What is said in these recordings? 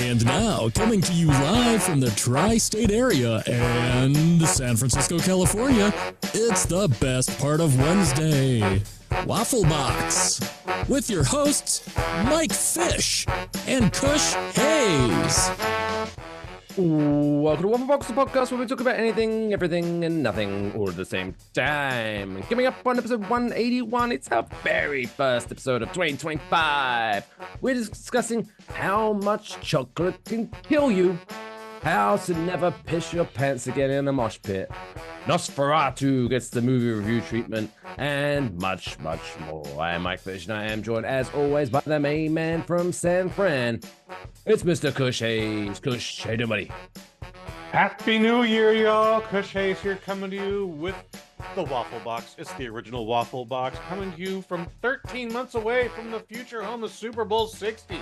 And now, coming to you live from the tri-state area and San Francisco, California, it's the best part of Wednesday, Waffle Box, with your hosts, Mike Fish and Kush Hayes. Welcome to Waffle Box, the podcast where we talk about anything, everything, and nothing all at the same time. Coming up on episode 181, it's our very first episode of 2025. We're discussing how much chocolate can kill you, how to never piss your pants again in a mosh pit, Nosferatu gets the movie review treatment, and much, much more. I am Mike Fish, and I am joined, as always, by the main man from San Fran. It's Mr. Kush Hayes. Kush, how you doing, buddy? Happy New Year, y'all. Kush Hayes here, coming to you with the Waffle Box. It's the original Waffle Box, coming to you from 13 months away from the future home of Super Bowl 60.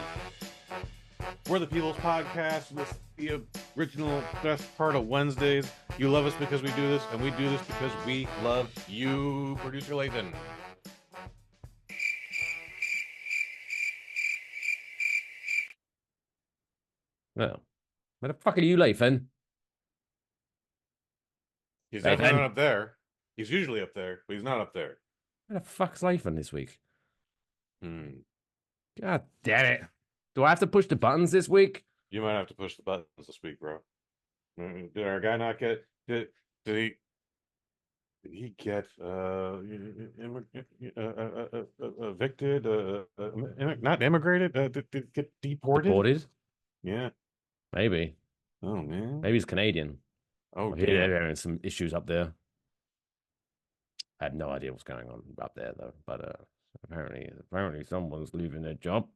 We're the People's Podcast with the original best part of Wednesdays. You love us because we do this, and we do this because we love you, Producer Lathan. Well, where the fuck are you, Lathan? He's definitely not up there. He's usually up there, but he's not up there. Where the fuck's Lathan this week? God damn it. Do I have to push the buttons this week? You might have to push the buttons this week, bro. Did our guy not get... Did he get evicted? Not immigrated? Did get deported? Deported? Yeah. Maybe. Oh, man. Maybe he's Canadian. Oh, yeah. They're having some issues up there. I have no idea what's going on up there, though. But apparently someone's leaving their job.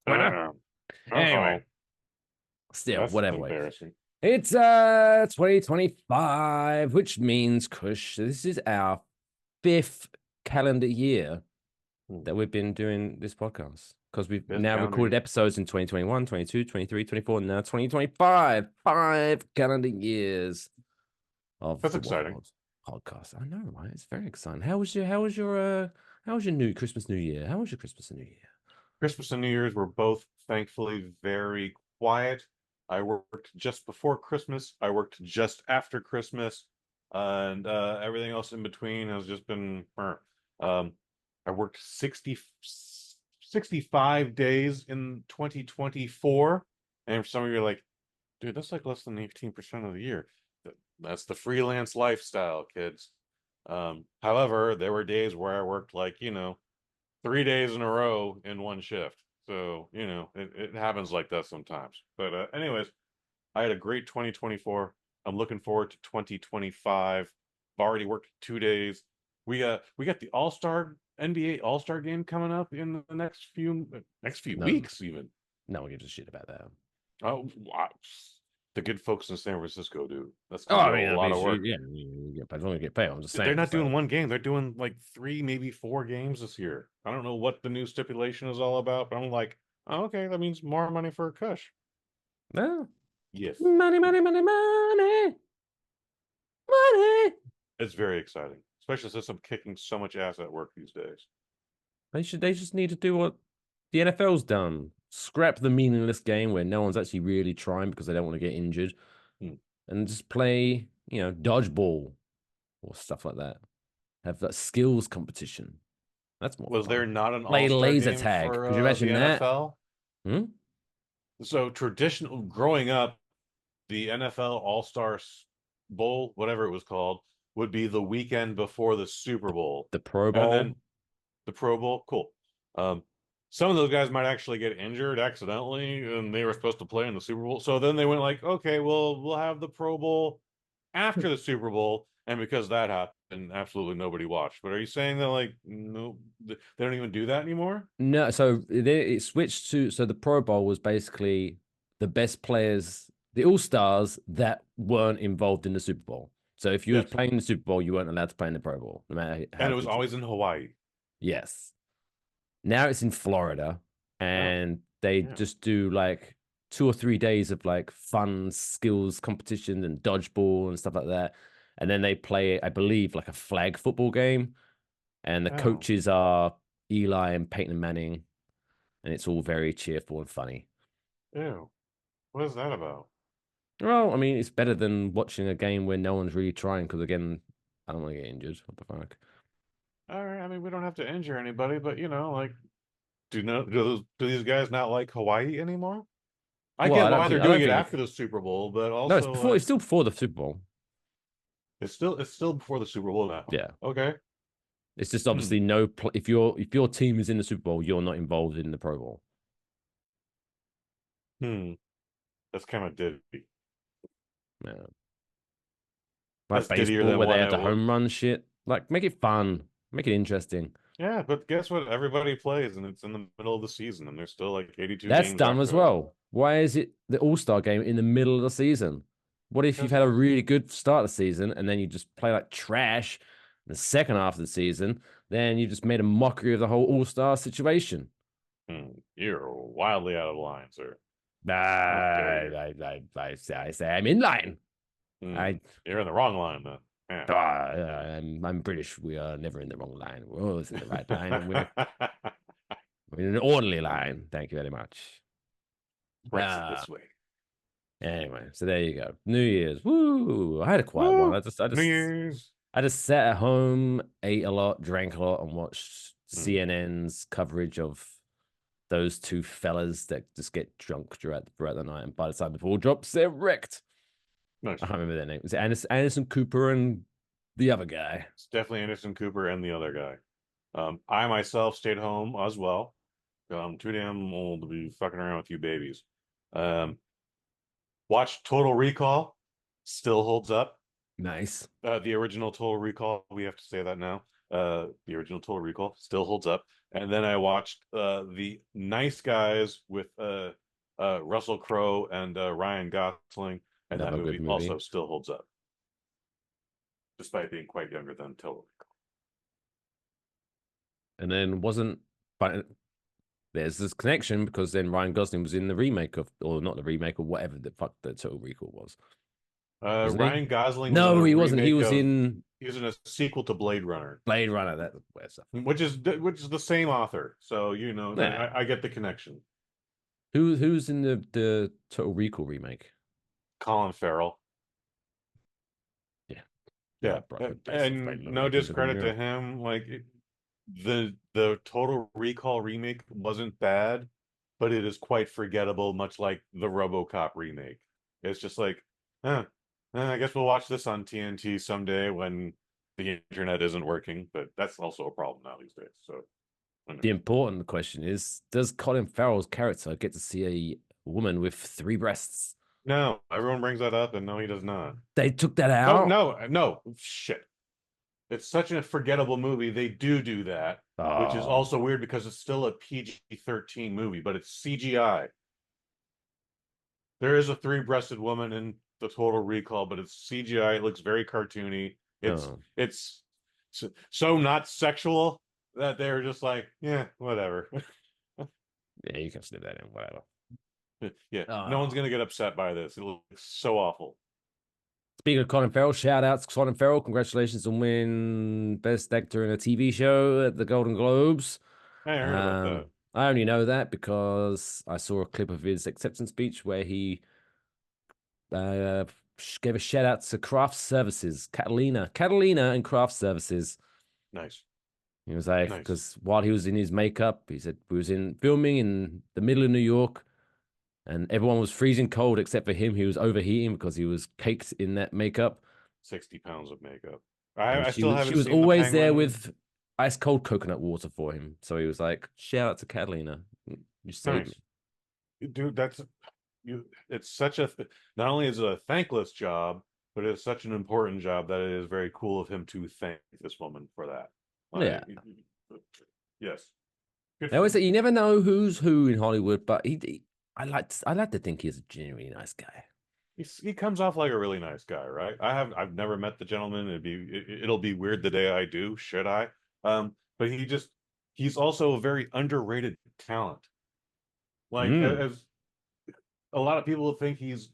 Anyway. Still, that's whatever. Embarrassing. It's 2025, which means, Kush, this is our 5th calendar year that we've been doing this podcast. Because we've now recorded episodes in 2021, 22, 23, 24, and now 2025. 5 calendar years of That's exciting. Podcast. I know, right? It's very exciting. How was your Christmas, New Year? How was your Christmas and New Year? Christmas and New Year's were both, thankfully, very quiet. I worked just before Christmas. I worked just after Christmas. And everything else in between has just been... I worked 65 days in 2024. And for some of you are like, dude, that's like less than 18% of the year. That's the freelance lifestyle, kids. However, there were days where I worked 3 days in a row in one shift. So, it happens like that sometimes. But anyways, I had a great 2024. I'm looking forward to 2025. I've already worked 2 days. We got the NBA All-Star game coming up in the next few weeks even. No one gives a shit about that. Oh, wow. The good folks in San Francisco do. That's a lot of work. Yeah, as long as you get paid. I'm just saying. They're not doing one game. They're doing 3, maybe 4 games this year. I don't know what the new stipulation is all about, but I'm like, oh, okay, that means more money for a Kush. No. Yes. Money. It's very exciting, especially since I'm kicking so much ass at work these days. They just need to do what the NFL's done. Scrap the meaningless game where no one's actually really trying because they don't want to get injured, and just play, dodgeball or stuff like that. Have that skills competition. That's more. Was fun. there not an play all-star laser game tag? for, Could you imagine the that? NFL? So traditional growing up, the NFL All-Star Bowl, whatever it was called, would be the weekend before the Super Bowl. The Pro Bowl. And then the Pro Bowl, cool. Some of those guys might actually get injured accidentally, and they were supposed to play in the Super Bowl. So then they went okay, well, we'll have the Pro Bowl after the Super Bowl, and because that happened, absolutely nobody watched. But are you saying that no, they don't even do that anymore? No, so it switched to the Pro Bowl was basically the best players, the All-Stars that weren't involved in the Super Bowl. So if you were playing the Super Bowl, you weren't allowed to play in the Pro Bowl, no matter how. And it was always in Hawaii. Yes. Now it's in Florida, and they just do 2 or 3 days of fun skills competition and dodgeball and stuff like that. And then they play, I believe, a flag football game. And the coaches are Eli and Peyton Manning. And it's all very cheerful and funny. Ew. What is that about? Well, I mean, it's better than watching a game where no one's really trying. Because again, I don't want to get injured. What the fuck? All right, I mean, we don't have to injure anybody, but like, do these guys not like Hawaii anymore? I Well, get why they're I don't doing it think. after the Super Bowl, but No, it's also before. like It's still before the Super Bowl. it's still before the Super Bowl now. Yeah. Okay. It's just Hmm. obviously if your team is in the Super Bowl, you're not involved in the Pro Bowl. Hmm. That's kind of ditty. Yeah. Like That's dittier baseball than where they one have the that would. home run shit. Like make it fun, make it interesting. Yeah, but guess what? Everybody plays, and it's in the middle of the season, and there's still like 82 That's games dumb as after that. well. Why is it the All-Star game in the middle of the season? What if you've had a Because really good start of the season and then you just play like trash in the second half of the season? Then you just made a mockery of the whole All-Star situation. you're wildly out of line, sir. How dare you? I say I'm in line. Hmm. I You're in the wrong line, then. I'm British. We are never in the wrong line. We're always in the right line, and we're in an orderly line. Thank you very much. Brexit this way. Anyway, so there you go. New Year's. Woo! I had a quiet one. Woo! New Year's. I just sat at home, ate a lot, drank a lot, and watched Hmm. CNN's coverage of those two fellas that just get drunk throughout the night. And by the time the ball drops, they're wrecked. Nice. I can't remember their name. Was it Anderson Cooper and the other guy? It's definitely Anderson Cooper and the other guy. I myself stayed home as well. I'm too damn old to be fucking around with you babies. Um, watched Total Recall. Still holds up. Nice. The original Total Recall. We have to say that now. The original Total Recall still holds up. And then I watched the Nice Guys with Russell Crowe and Ryan Gosling, and that Another good movie movie. also still holds up, despite being quite younger than Total Recall. And then wasn't, but there's this connection because then Ryan Gosling was in the remake of, or not the remake, or whatever the fuck the Total Recall was. Wasn't he? Ryan Gosling was in No, a he wasn't. He remake was of in he was in a sequel to Blade Runner, Blade Runner. That weird stuff. which is the same author. So Yeah. I get the connection. Who's in the Total Recall remake? Colin Farrell. Yeah. Yeah, and no discredit to him, like the Total Recall remake wasn't bad, but it is quite forgettable, much like the RoboCop remake. It's just like, I guess we'll watch this on TNT someday when the internet isn't working, but that's also a problem now these days. So The important question is, does Colin Farrell's character get to see a woman with 3 breasts? no, everyone brings that up, and no, he does not. They took that Oh out. no, shit. It's such a forgettable movie. They do that, which is Oh, also weird because it's still a PG-13 movie, but it's CGI. There is a 3-breasted woman in the Total Recall, but it's CGI. It looks very cartoony. It's oh. it's so not sexual that they're just like, yeah, whatever. Yeah, you can slip that in, whatever. Yeah, no one's Oh. gonna get upset by this. It looks so awful. Speaking of Colin Farrell, shout out to Colin Farrell. Congratulations on winning Best Actor in a TV show at the Golden Globes. I heard about that. I only know that because I saw a clip of his acceptance speech where he uh, gave a shout out to Craft Services, Catalina and Craft Services. Nice. He was like, Nice. because while he was in his makeup, he said we was in filming in the middle of New York, and everyone was freezing cold except for him. He was overheating because he was caked in that makeup. 60 pounds of makeup. And I still she haven't was seen the always there Penguin. with ice cold coconut water for him. So he was like, shout out to Catalina. You saved Nice. me. Dude, it's such a not only is it a thankless job, but it's such an important job that it is very cool of him to thank this woman for that. Yeah. Yes. Good They always for say him. you never know who's who in Hollywood, but I like to think he's a genuinely nice guy. He comes off like a really nice guy, right? I've never met the gentleman. It'll be weird the day I do, should I? But he's also a very underrated talent. Like Mm. as a lot of people think he's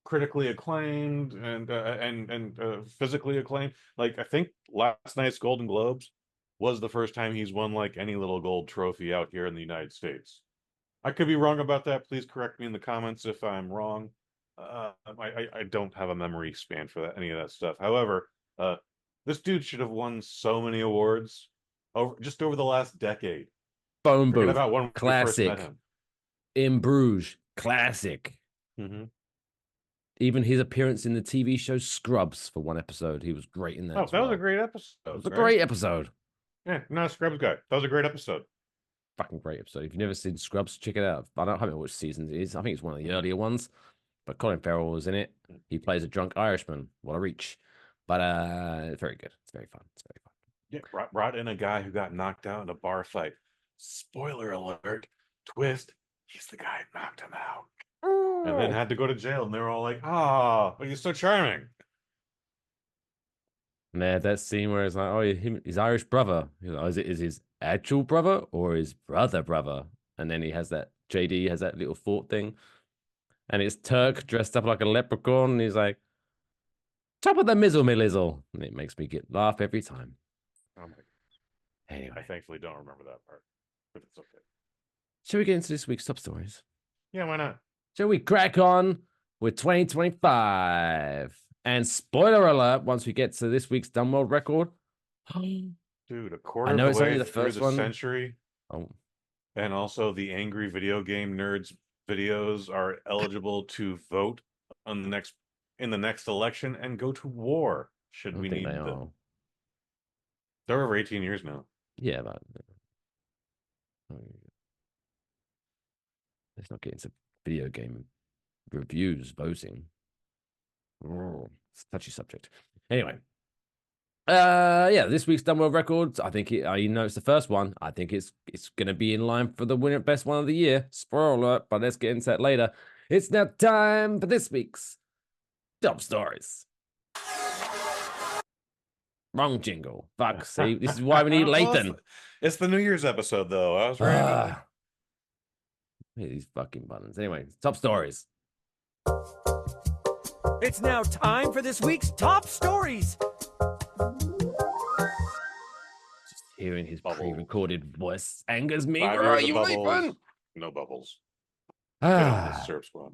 critically acclaimed and physically acclaimed. Like I think last night's Golden Globes was the first time he's won like any little gold trophy out here in the United States. I could be wrong about that. Please correct me in the comments if I'm wrong. I don't have a memory span for that, any of that stuff. However, this dude should have won so many awards over the last decade. Phone Forget booth, about when we first met classic. him. In Bruges, classic. Mm-hmm. Even his appearance in the TV show Scrubs for one episode, he was great in that. Oh, as that was well. a great episode. It was a great episode. Yeah, not a Scrubs guy. That was a great episode. Fucking great episode. If you've never seen Scrubs, check it out. I don't know which season it is. I think it's one of the earlier ones. But Colin Farrell was in it. He plays a drunk Irishman. What a reach. But it's very good. It's very fun. It's very fun. Yeah, brought in a guy who got knocked out in a bar fight. Spoiler alert, twist, he's the guy who knocked him out. And then had to go to jail, and they were all like, "Ah, but he's so charming." Man, that scene where it's like, oh, his Irish brother. You know, is it his actual brother or his brother? And then he has that JD has that little fort thing, and it's Turk dressed up like a leprechaun, and he's like, "Top of the mizzle, me lizzle," and it makes me laugh every time. Oh my God. Anyway, I thankfully don't remember that part, but it's okay. shall we get into this week's top stories? Yeah, why not? Shall we crack on with 2025? And spoiler alert, once we get to this week's Dumb World record. Dude, a quarter I know of it's the only way the through first the one. century, Oh, and also the angry video game nerds videos are eligible to vote on in the next election and go to war I should don't we think need they them. are. They're over 18 years now. Yeah, but let's not get into video game reviews, voting. Oh, it's a touchy subject. Anyway, yeah, this week's Dumb World Records. I think you know it's the first one. I think it's gonna be in line for the winner best one of the year. Spoiler alert, but let's get into that later. It's now time for this week's Top Stories. Wrong jingle. Fuck. See, this is why we need Well, Lathan. it's the New Year's episode, though. I was ready. Ah. These fucking buttons. Anyway, top stories. It's now time for this week's top stories. Just hearing his Bubbles. pre-recorded voice angers me. 5 Where are years of you, bubbles. Lathan? No bubbles. Get on Ah. this Serb squad.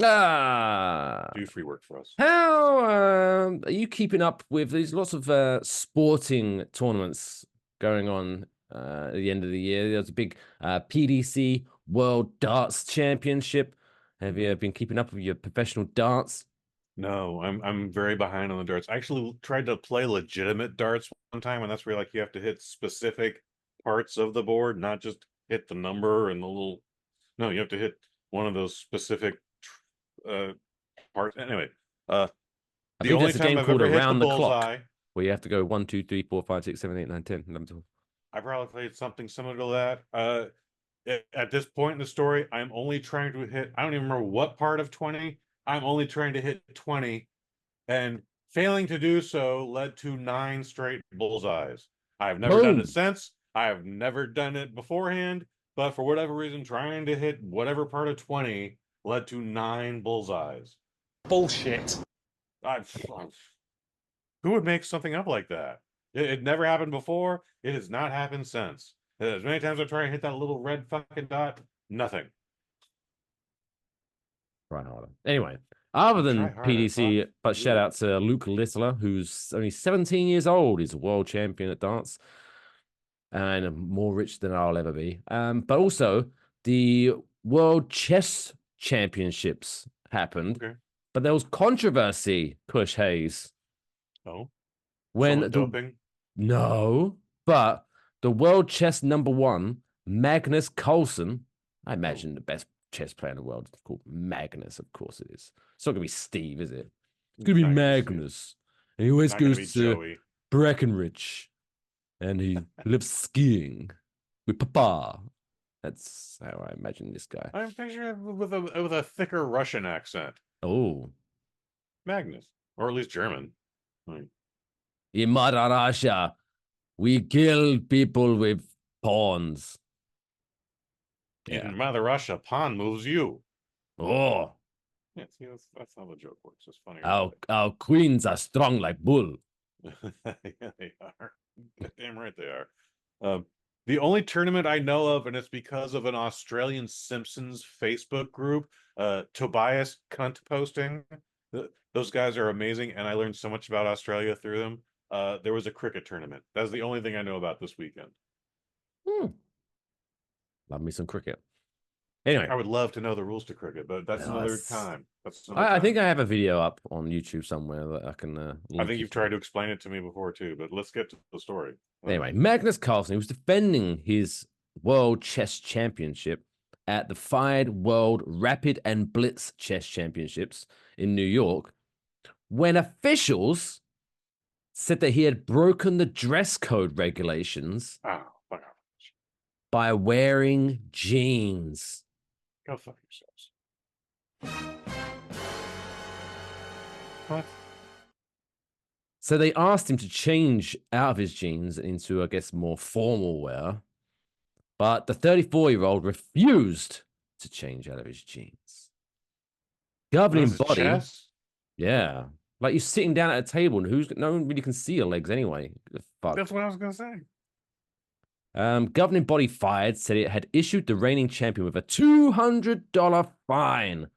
Ah. Do free work for us. How are you keeping up with these lots of sporting tournaments going on at the end of the year? There's a big PDC World Darts Championship. Have you been keeping up with your professional darts? No, I'm very behind on the darts. I actually tried to play legitimate darts one time, and that's where like you have to hit specific parts of the board, not just hit the number and the little. No, you have to hit one of those specific parts. Anyway, I the think only there's a time game I've called ever hit Around the the Clock, bullseye, where you have to go 1, 2, 3, 4, 5, 6, 7, 8, 9, 10, 11, 12. I probably played something similar to that. At this point in the story, I'm only trying to hit. I don't even remember what part of 20. I'm only trying to hit 20, and failing to do so led to 9 straight bullseyes. I've never done Boom. it since. I have never done it beforehand, but for whatever reason, trying to hit whatever part of 20 led to 9 bullseyes. Bullshit. Who would make something up like that? It never happened before. It has not happened since. As many times I try and hit that little red fucking dot, nothing. Try harder. Anyway, other than Try harder, PDC, fuck but shout you. out to Luke Littler, who's only 17 years old. He's a world champion at darts and more rich than I'll ever be. But also, the World Chess Championships happened, Okay. but there was controversy, Kush Hayes. Oh, When someone doping. No, but the world chess #1, Magnus Carlsen, I imagine the best chess player in the world is called Magnus, of course it is. It's not going to be Steve, is it? It's going to be Not gonna be Steve. Magnus. And he always Not gonna goes be to Joey. Breckenridge. And he lives skiing with Papa. That's how I imagine this guy. I'm picturing it with a thicker Russian accent. Oh. Magnus, or at least German. In Mother Russia, we kill people with pawns. Yeah. In Mother Russia, pawn moves you. Oh. Yeah, see, that's how the joke works. It's funny. Our queens are strong like bull. Yeah, they are. Damn right they are. The only tournament I know of, and it's because of an Australian Simpsons Facebook group, Tobias Cunt posting. Those guys are amazing, and I learned so much about Australia through them. There was a cricket tournament. That's the only thing I know about this weekend. Love me some cricket. Anyway, I would love to know the rules to cricket, but that's another time. I think I have a video up on YouTube somewhere that I can. I think you've tried to explain it to me before too, but let's get to the story. Anyway, Magnus Carlsen, he was defending his World Chess Championship at the FIDE World Rapid and Blitz Chess Championships in New York when officials said that he had broken the dress code regulations by wearing jeans. Go fuck yourselves. What? So they asked him to change out of his jeans into, I guess, more formal wear. But the 34-year-old refused to change out of his jeans. Governing body. Chest? Yeah. Like you're sitting down at a table and no one really can see your legs anyway. Fuck. That's what I was going to say. Governing body FIDE said it had issued the reigning champion with a $200 fine.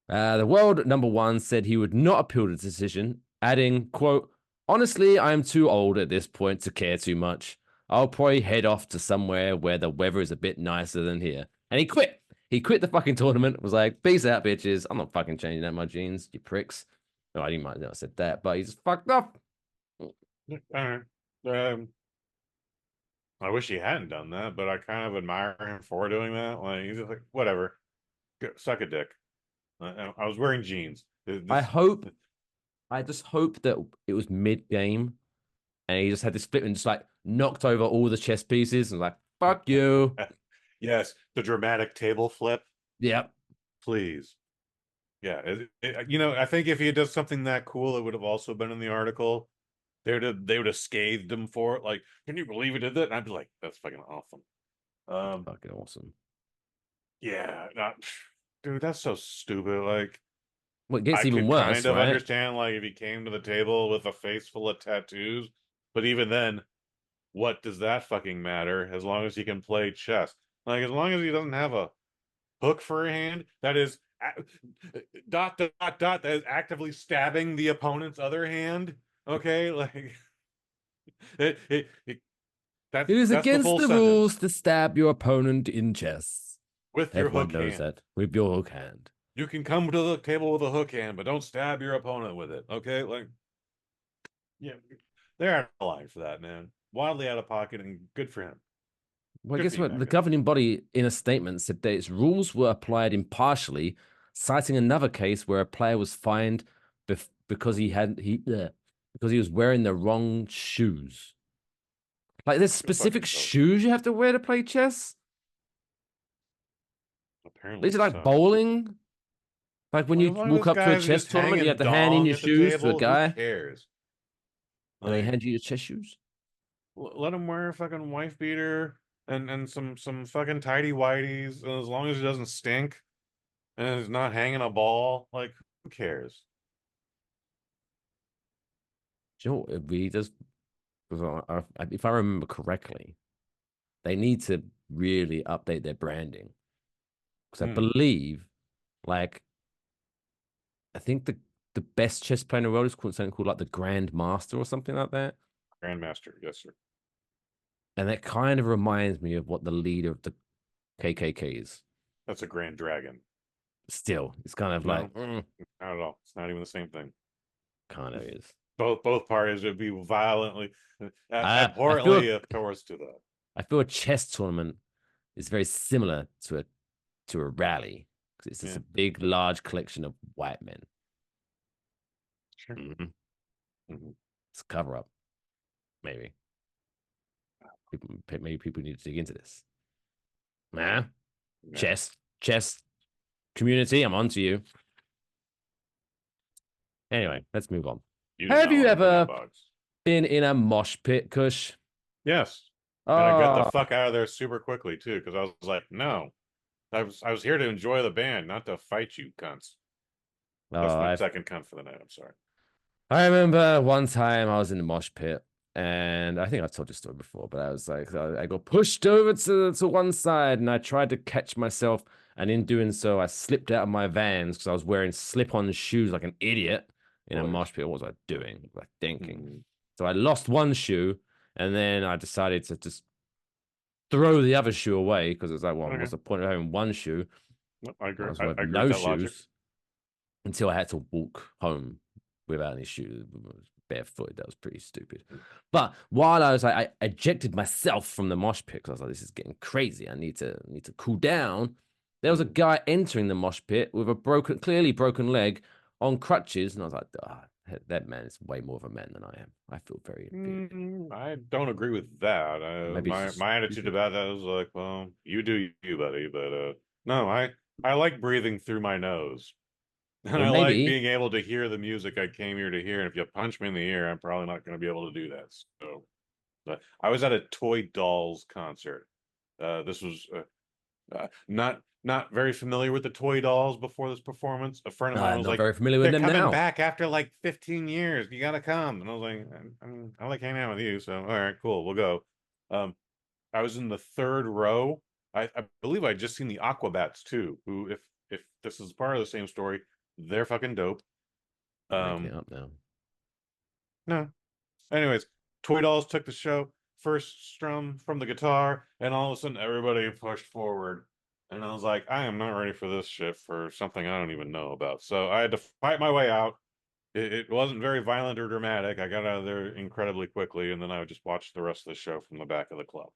The world number one said he would not appeal the decision, adding, quote, "Honestly, I am too old at this point to care too much. I'll probably head off to somewhere where the weather is a bit nicer than here." And he quit. He quit the fucking tournament, was like, "Peace out, bitches. I'm not fucking changing out my jeans, you pricks." Oh, I might not have said that, but he's fucked up. I wish he hadn't done that, but I kind of admire him for doing that. Like, he's just like, whatever. Suck a dick. I was wearing jeans. I just hope that it was mid-game and he just had this flip and just like knocked over all the chess pieces and like, fuck you. Yes, the dramatic table flip. Yep. Please. Yeah, I think if he had done something that cool, it would have also been in the article. They would have scathed him for it. Like, can you believe he did that? And I'd be like, that's fucking awesome. Fucking awesome. Yeah, dude, that's so stupid. Like, well, it gets even worse. Kind of understand, like, if he came to the table with a face full of tattoos, but even then, what does that fucking matter? As long as he can play chess, like, as long as he doesn't have a hook for a hand that is dot dot dot that is actively stabbing the opponent's other hand. Okay, like it is against the rules to stab your opponent in chess with your hook hand. That with your hook hand. You can come to the table with a hook hand, but don't stab your opponent with it. Okay, like, yeah, they're out of line for that, man. Wildly out of pocket, and good for him. Well, guess what? The governing body, in a statement, said that its rules were applied impartially, citing another case where a player was fined because he was wearing the wrong shoes. Like, there's specific shoes you have to wear to play chess? Apparently, is it like bowling? Like when you walk up to a chess tournament, you have to hand in your shoes to a guy? Who cares? And they hand you your chess shoes? Let him wear a fucking wife beater and some fucking tidy whities, as long as it doesn't stink and it's not hanging a ball. Like, who cares? You know, it really does. If I remember correctly, they need to really update their branding, because I believe, like, I think the best chess player in the world is called something called like the Grand Master or something like that. Grandmaster, yes, sir. And that kind of reminds me of what the leader of the KKK is. That's a Grand Dragon. Still, it's kind of like not at all. It's not even the same thing. Kind of is. Both parties would be violently, abhorrently opposed to that. I feel a chess tournament is very similar to a rally, because it's just a big, large collection of white men. Sure. It's a cover up, maybe. Maybe people need to dig into this. Chess community, I'm on to you. Anyway, let's move on. Have you ever been in a mosh pit, Kush? Yes. And I got the fuck out of there super quickly too, because I was like, no, I was here to enjoy the band, not to fight you cunts. That's my second cunt for the night. I'm sorry. I remember one time I was in the mosh pit and I think I've told this story before, but I was like, I got pushed over to one side, and I tried to catch myself, and in doing so, I slipped out of my Vans because I was wearing slip-on shoes like an idiot in a mosh pit. What was I doing? What was I thinking? So I lost one shoe, and then I decided to just throw the other shoe away because it's like, well, what's the point of having one shoe? I agree. I was I with agree no with that logic. shoes until I had to walk home without any shoes, barefoot. That was pretty stupid. But while I was like, I ejected myself from the mosh pit because I was like, this is getting crazy. I need to cool down. There was a guy entering the mosh pit with a clearly broken leg on crutches, and I was like, that man is way more of a man than I am. I feel very inferior. I don't agree with that. Maybe my attitude about that was like, well, you do you, buddy. But no, I like breathing through my nose. And Well, I like maybe. being able to hear the music I came here to hear. And if you punch me in the ear, I'm probably not going to be able to do that. So, but I was at a Toy Dolls concert. This was not very familiar with the Toy Dolls before this performance. A friend of mine I'm was not like, very familiar with "They're them coming now. back after like 15 years. You gotta come." And I was like, "I mean, I like hanging out with you, so all right, cool, we'll go." I was in the third row. I believe I just seen the Aquabats too. Who, if this is part of the same story, they're fucking dope. I'm making it up now. No. Anyways, Toy Dolls took the show, first strum from the guitar, and all of a sudden everybody pushed forward. And I was like, I am not ready for this shit for something I don't even know about. So I had to fight my way out. It wasn't very violent or dramatic. I got out of there incredibly quickly, and then I would just watch the rest of the show from the back of the club.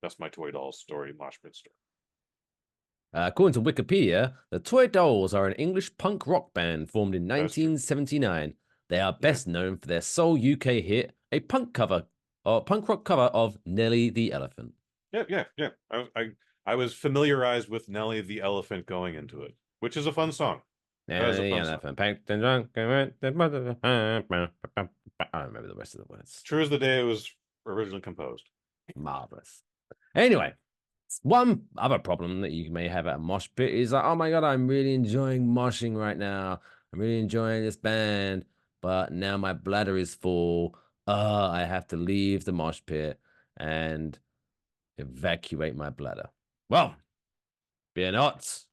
That's my Toy Dolls story, mosh pit story. According to Wikipedia, the Toy Dolls are an English punk rock band formed in 1979. They are best known for their sole UK hit, a punk rock cover of Nelly the Elephant. Yeah. I was familiarized with Nelly the Elephant going into it, which is a fun song. Nelly the Elephant, packed and drunk. I don't remember the rest of the words. True as the day it was originally composed. Marvelous. Anyway, one other problem that you may have at a mosh pit is like, oh my God, I'm really enjoying moshing right now. I'm really enjoying this band, but now my bladder is full. I have to leave the mosh pit and evacuate my bladder. Well, fear not,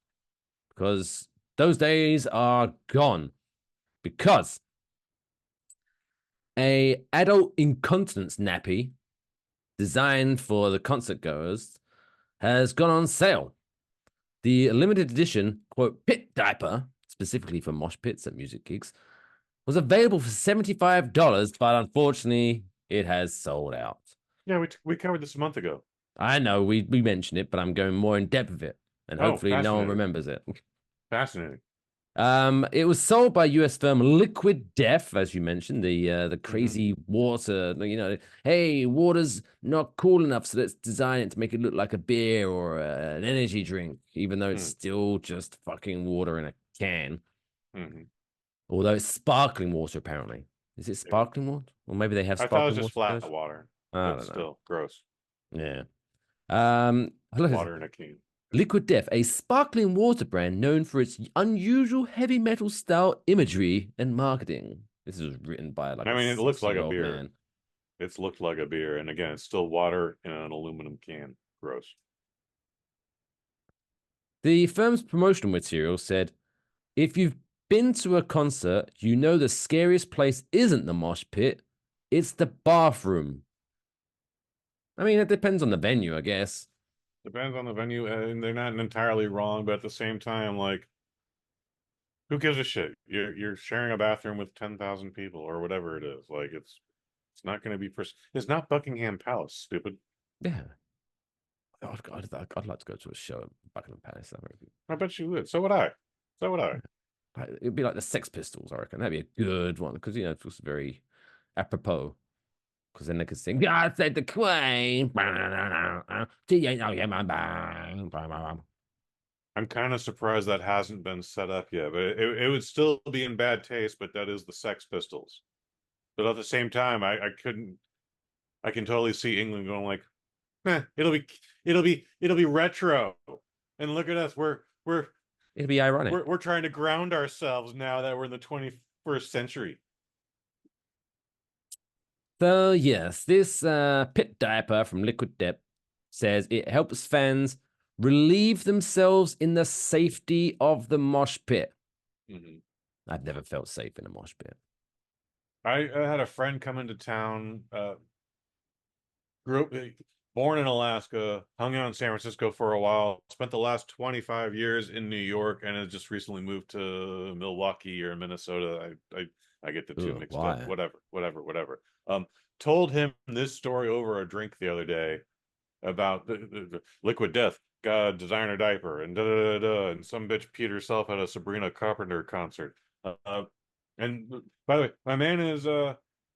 because those days are gone. Because a adult incontinence nappy designed for the concert goers has gone on sale. The limited edition, quote, pit diaper, specifically for mosh pits at music gigs, was available for $75, but unfortunately, it has sold out. Yeah, we covered this a month ago. I know we mentioned it, but I'm going more in depth with it, and hopefully no one remembers it. Fascinating. It was sold by US firm Liquid Death, as you mentioned, the crazy water. You know, hey, water's not cool enough, so let's design it to make it look like a beer or an energy drink, even though it's still just fucking water in a can. Although it's sparkling water, apparently. Is it sparkling water? Or maybe they have sparkling water. I thought it was just flat water. But still gross. Yeah. Water in a can. Liquid Death, a sparkling water brand known for its unusual heavy metal style imagery and marketing. This is written by like it looks like a beer. Man. It's looked like a beer, and again, it's still water in an aluminum can. Gross. The firm's promotional material said, if you've been to a concert, you know the scariest place isn't the mosh pit, it's the bathroom. I mean, it depends on the venue, I guess. Depends on the venue, and they're not entirely wrong, but at the same time, like, who gives a shit? You're sharing a bathroom with 10,000 people or whatever it is. Like, it's not going to be it's not Buckingham Palace, stupid. Yeah. I'd like to go to a show at Buckingham Palace. I bet you would. So would I. It'd be like the Sex Pistols, I reckon. That'd be a good one because, you know, it's very apropos. Because then they could sing, God save the Queen. I'm kind of surprised that hasn't been set up yet, but it would still be in bad taste, but that is the Sex Pistols. But at the same time, I can totally see England going like, it'll be retro. And look at us, it'll be ironic. We're trying to ground ourselves now that we're in the 21st century. So yes, this pit diaper from Liquid Dip says it helps fans relieve themselves in the safety of the mosh pit. I've never felt safe in a mosh pit. I had a friend come into town, grew up, born in Alaska, hung out in San Francisco for a while, spent the last 25 years in New York, and has just recently moved to Milwaukee or Minnesota. I get the two mixed up. Why? Whatever. Told him this story over a drink the other day about the Liquid Death, God, designer diaper, and and some bitch peed herself at a Sabrina Carpenter concert. And by the way, my man is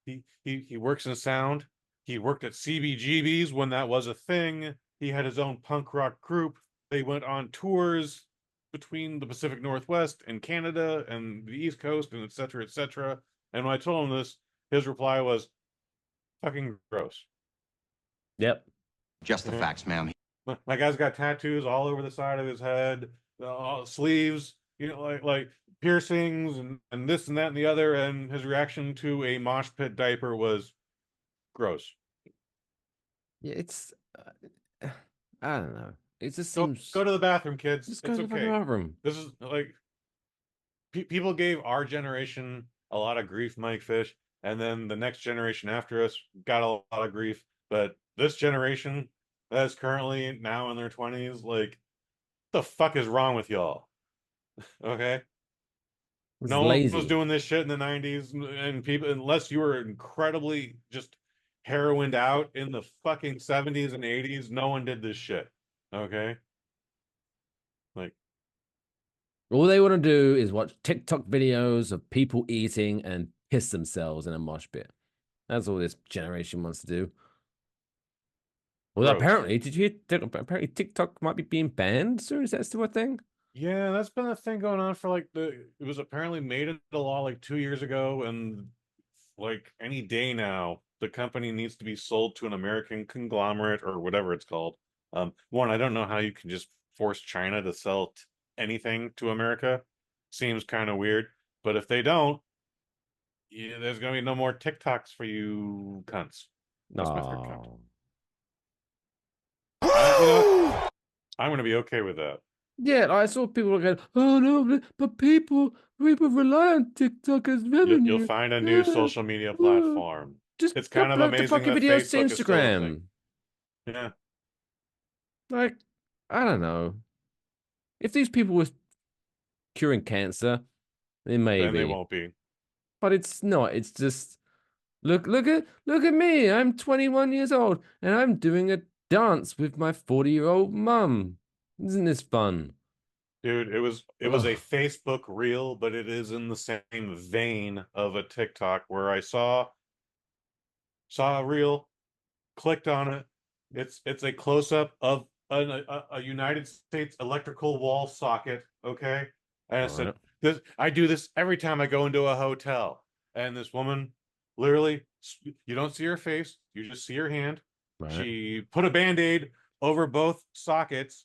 he works in sound. He worked at CBGB's when that was a thing. He had his own punk rock group. They went on tours between the Pacific Northwest and Canada and the East Coast and et cetera, et cetera. And when I told him this, his reply was fucking gross. Yep. Just the facts, ma'am. My guy's got tattoos all over the side of his head, sleeves, like piercings and this and that and the other. And his reaction to a mosh pit diaper was gross. Yeah, it's I don't know. It just Go seems to the bathroom, kids. just go It's to the okay. bathroom. This is like people gave our generation a lot of grief, Mike Fish, and then the next generation after us got a lot of grief. But this generation that's currently now in their 20s, like, the fuck is wrong with y'all? Okay. It's No one lazy. was doing this shit in the 90s, and people, unless you were incredibly just heroined out in the fucking 70s and 80s, no one did this shit. Okay. Like, All they want to do is watch TikTok videos of people eating and piss themselves in a mosh pit. That's all this generation wants to do. Well, gross. apparently, did you hear? Apparently, TikTok might be being banned soon. Is that still a thing? Yeah, that's been a thing going on for like it was apparently made into law like 2 years ago, and like any day now, the company needs to be sold to an American conglomerate or whatever it's called. One, I don't know how you can just force China to sell anything to America. Seems kind of weird, but if they don't, yeah, there's gonna be no more TikToks for you cunts. That's my third count. I'm gonna be okay with that. Yeah, I saw people going, "Oh no, but people rely on TikTok as revenue." You'll find a new social media platform. Just It's kind of upload the amazing fucking that videos to Facebook is still a thing. Instagram. Yeah. Like, I don't know. If these people were curing cancer, then maybe. Then they won't be. But it's not. It's just look at me. I'm 21 years old and I'm doing a dance with my 40-year-old mum. Isn't this fun? Dude, it was a Facebook reel, but it is in the same vein of a TikTok where I saw a reel, clicked on it. It's a close up of a United States electrical wall socket, okay? And I said, this I do this every time I go into a hotel. And this woman literally, you don't see her face, you just see her hand. Right. She put a band-aid over both sockets,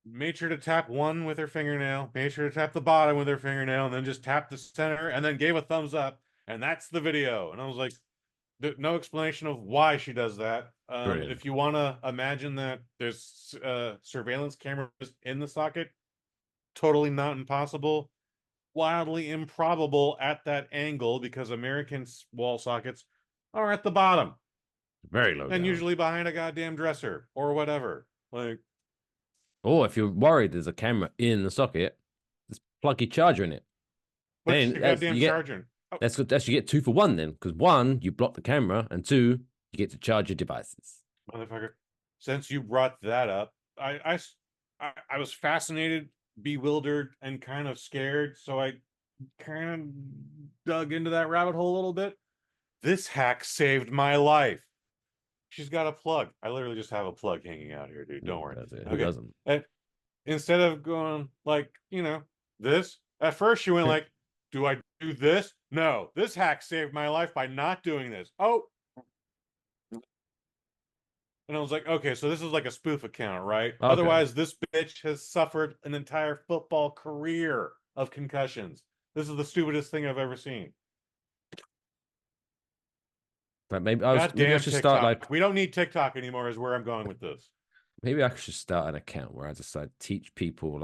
made sure to tap one with her fingernail, made sure to tap the bottom with her fingernail, and then just tapped the center, and then gave a thumbs up. And that's the video. And I was like, no explanation of why she does that. If you want to imagine that there's surveillance cameras in the socket, totally not impossible. Wildly improbable at that angle because American wall sockets are at the bottom. Very low. And usually behind a goddamn dresser or whatever. Like, or if you're worried there's a camera in the socket, just plug your charger in it. what's your goddamn charger? Oh. That's you get 2 for 1 then, because 1, you block the camera, and 2, you get to charge your devices. Motherfucker. Since you brought that up, I was fascinated, bewildered, and kind of scared, so I kind of dug into that rabbit hole a little bit. This hack saved my life. She's got a plug. I literally just have a plug hanging out here, dude. Don't worry. Okay. Who doesn't? And instead of going like, this, at first she went like, do I do this? No, this hack saved my life by not doing this. Oh. And I was like, okay, so this is like a spoof account, right? Okay. Otherwise, this bitch has suffered an entire football career of concussions. This is the stupidest thing I've ever seen. But maybe I Goddamn should TikTok. start We don't need TikTok anymore. Is where I'm going with this. maybe I should start an account where I just teach people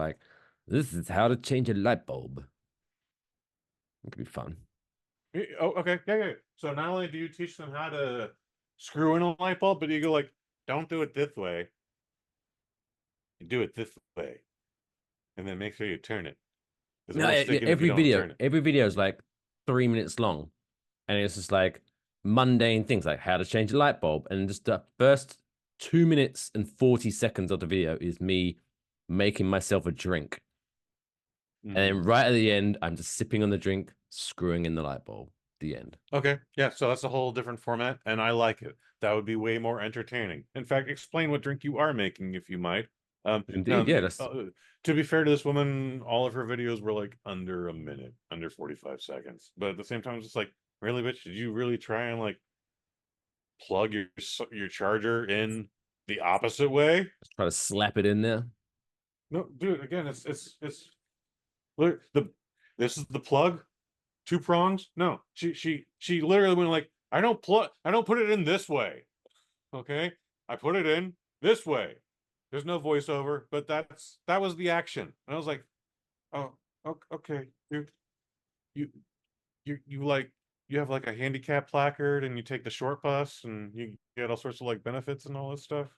this is how to change a light bulb. It could be fun. Oh, okay. Yeah. So not only do you teach them how to screw in a light bulb, but you go don't do it this way. You do it this way, and then make sure you turn it. No, every video is 3 minutes long, and it's just mundane things like how to change a light bulb, and just the first 2 minutes and 40 seconds of the video is me making myself a drink, and then right at the end, I'm just sipping on the drink, screwing in the light bulb. The end. Okay, yeah. So that's a whole different format, and I like it. That would be way more entertaining. In fact, explain what drink you are making, if you might. Indeed, yeah. To be fair to this woman, all of her videos were under a minute, under 45 seconds. But at the same time, it's just really, bitch, did you really try and plug your charger in the opposite way? Just try to slap it in there. No, dude. Again, it's look, this is the plug, 2 prongs. No, she literally went I don't put it in this way. Okay, I put it in this way. There's no voiceover, but that was the action. And I was like, oh, okay. You have a handicap placard, and you take the short bus, and you get all sorts of benefits and all this stuff.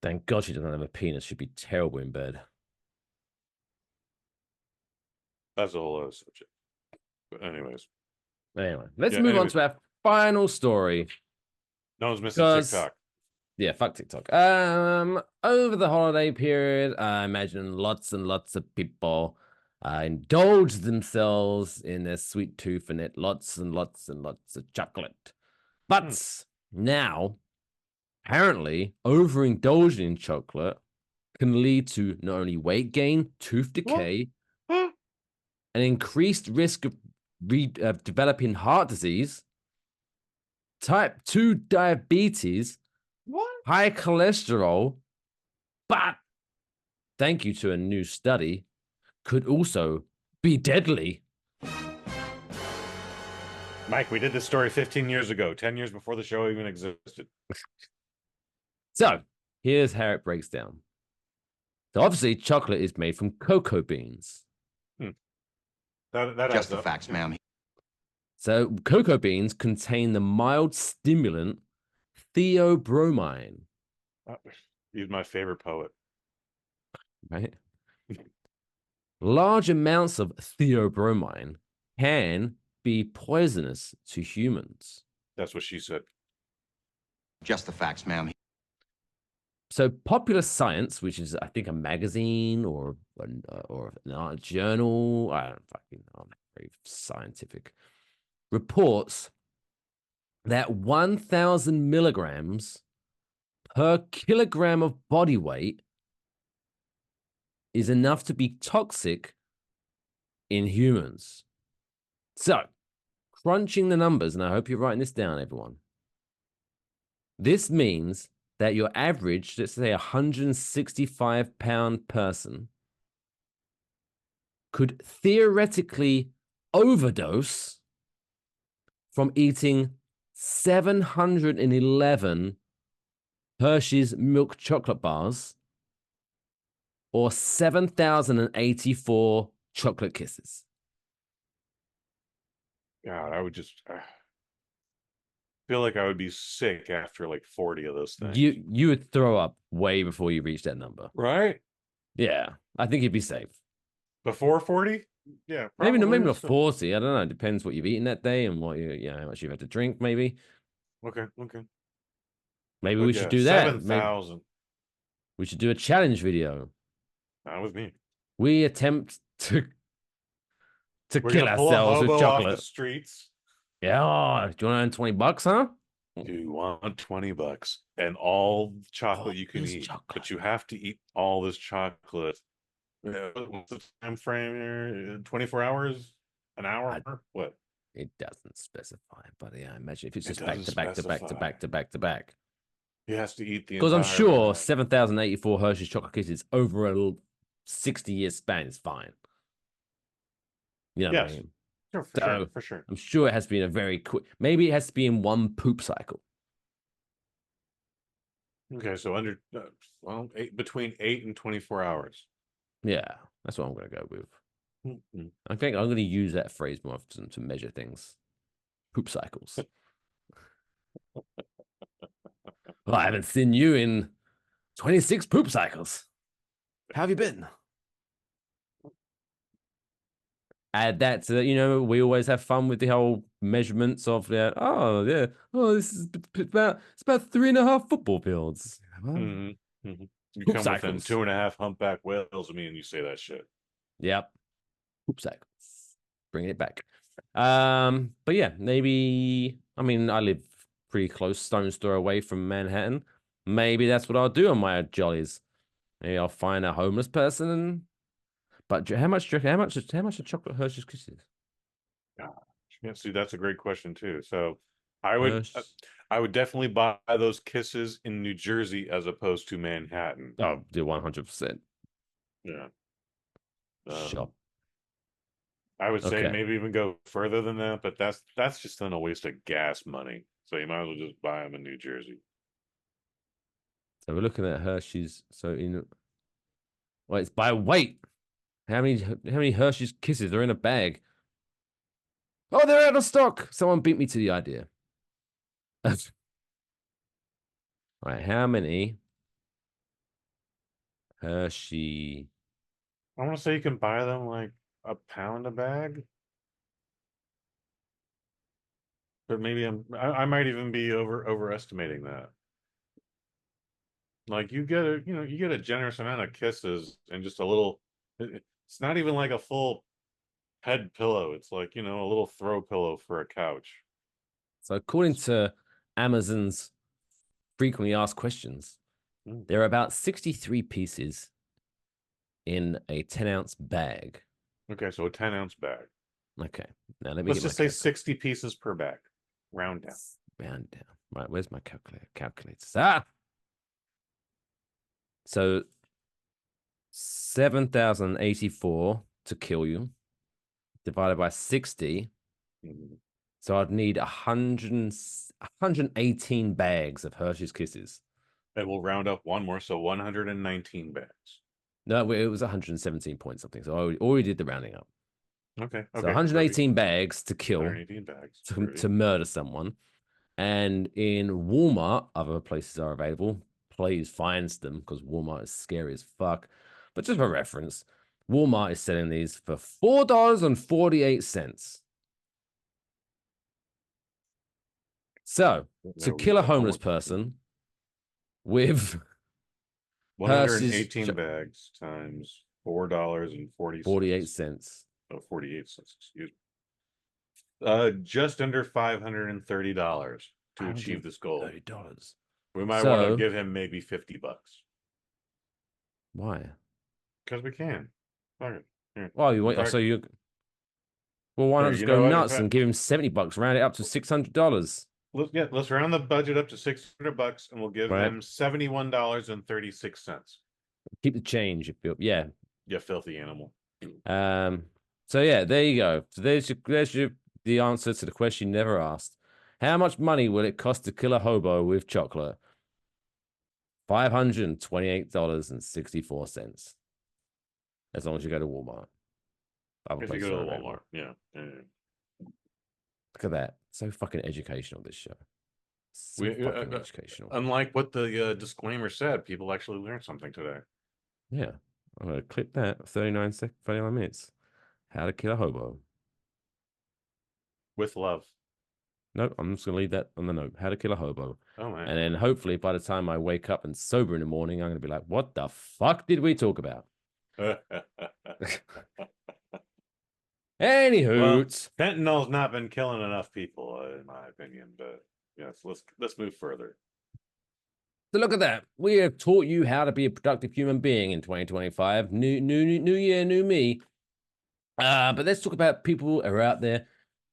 Thank God she doesn't have a penis. She'd be terrible in bed. That's a whole other subject. But anyways, let's move on to our final story. No one's missing TikTok. Yeah, fuck TikTok. Over the holiday period, I imagine lots and lots of people indulge themselves in their sweet tooth and eat lots and lots and lots of chocolate. But now, apparently, overindulging in chocolate can lead to not only weight gain, tooth decay, an increased risk of developing heart disease, type 2 diabetes, high cholesterol, but thank you to a new study, could also be deadly. Mike, we did this story 15 years ago, 10 years before the show even existed. So here's how it breaks down. So obviously, chocolate is made from cocoa beans. That Just the facts, ma'am. So cocoa beans contain the mild stimulant theobromine. He's my favorite poet. Right? Large amounts of theobromine can be poisonous to humans. That's what she said. Just the facts, ma'am. So Popular Science, which is, I think, a magazine or an art journal, I don't fucking know, I'm not very scientific, reports that 1,000 milligrams per kilogram of body weight is enough to be toxic in humans. So, crunching the numbers, and I hope you're writing this down, everyone. This means that your average, let's say 165-pound person, could theoretically overdose from eating 711 Hershey's milk chocolate bars or 7,084 chocolate kisses. God, I would just feel like I would be sick after 40 of those things. You would throw up way before you reach that number. Right? Yeah, I think you'd be safe. Before 40? Yeah, maybe not 40. I don't know. It depends what you've eaten that day and what how much you've had to drink. Maybe. Okay. Maybe we should do that. 7,000. We should do a challenge video. Not with me. We attempt to We're kill gonna pull ourselves a with hobo chocolate. off the streets. Yeah, do you want to earn $20, huh? Do you want $20 and all the chocolate you can eat? Chocolate. But you have to eat all this chocolate. What's the time frame here? 24 hours? An hour? What? It doesn't specify, but yeah, I imagine if it's It just back to doesn't back to back to specify. back to back to back. He has to eat the Because I'm entire sure amount. 7,084 Hershey's chocolate kisses over a 60-year span is fine. You know what I Yes. mean? Sure, So for sure. I'm sure it has to be in a very quick. Maybe it has to be in one poop cycle. Okay, so between 8 and 24 hours. Yeah, that's what I'm going to go with. Mhm. I think I'm going to use that phrase more often to measure things. Poop cycles. Well, I haven't seen you in 26 poop cycles. How have you been? Add that to, we always have fun with the whole measurements of that. Oh, yeah. Oh, this is it's about 3.5 football fields. Mhm. Mhm. You Poop come within cycles. 2.5 humpback whales of me and you say that shit. Yep. Poop cycles. Bringing it back. But yeah, maybe, I mean, I live pretty close, stone's throw away from Manhattan. Maybe that's what I'll do on my jollies. Maybe I'll find a homeless person and, but how much are chocolate Hershey's Kisses? Gosh. Yeah, see, that's a great question too. So I would Hershey's. I would definitely buy those kisses in New Jersey as opposed to Manhattan. Oh, do 100%. Yeah. Shop. I would say Okay. maybe even go further than that, but that's just then a waste of gas money. So you might as well just buy them in New Jersey. So we're looking at Hershey's. Well, it's by weight. How many Hershey's Kisses are in a bag? Oh, they're out of stock. Someone beat me to the idea. All right, how many Hershey? I want to say you can buy them like a pound a bag, but maybe I might even be overestimating that. Like you get a generous amount of kisses and just a little. It's not even like a full head pillow. It's like a little throw pillow for a couch. So according to Amazon's frequently asked questions, Mm. there are about 63 pieces in a 10-ounce bag. Okay, so a 10-ounce bag. Okay, now let me Let's get my just say calculator. 60 pieces per bag. Round down. Round down. Right, where's my calculators? Ah! So 7,084 to kill you, divided by 60. Mhm. So I'd need 118 bags of Hershey's Kisses. And we'll round up one more, so 119 bags. No, it was 117 point something. So I already did the rounding up. Okay. So Okay. 118 bags to kill, 118 bags. to murder someone. And in Walmart, other places are available. Please find them because Walmart is scary as fuck. But just for reference, Walmart is selling these for $4.48. So to kill a homeless person with 118 bags times $4.40. 48 cents. Oh, 48 cents, excuse me. Just under $530 to achieve this goal. $30. We might want to give him maybe $50. Why? Because we can. Okay. Here. Well, you In wait. fact, So you. Well, why not here, just you go know what? In nuts fact, and give him $70? Round it up to $600. let's round the budget up to $600 and we'll give Right. him $71.36. Keep the change if you. Yeah. You filthy animal. So yeah, there you go. So there's the answer to the question you never asked. How much money will it cost to kill a hobo with chocolate? $528.64. As long as you go to Walmart. Other If you places go are to available. Walmart, yeah. Look at that. So fucking educational, this show. So We, fucking educational. Unlike what the disclaimer said, people actually learned something today. Yeah. I'm going to clip that. 39 minutes. How to kill a hobo. With love. Nope, I'm just going to leave that on the note. How to kill a hobo. Oh, man. And then hopefully by the time I wake up and sober in the morning, I'm going to be like, what the fuck did we talk about? Anywho. Well, fentanyl's not been killing enough people, in my opinion. But yes, let's move further. So look at that. We have taught you how to be a productive human being in 2025. New year, new me. But let's talk about people who are out there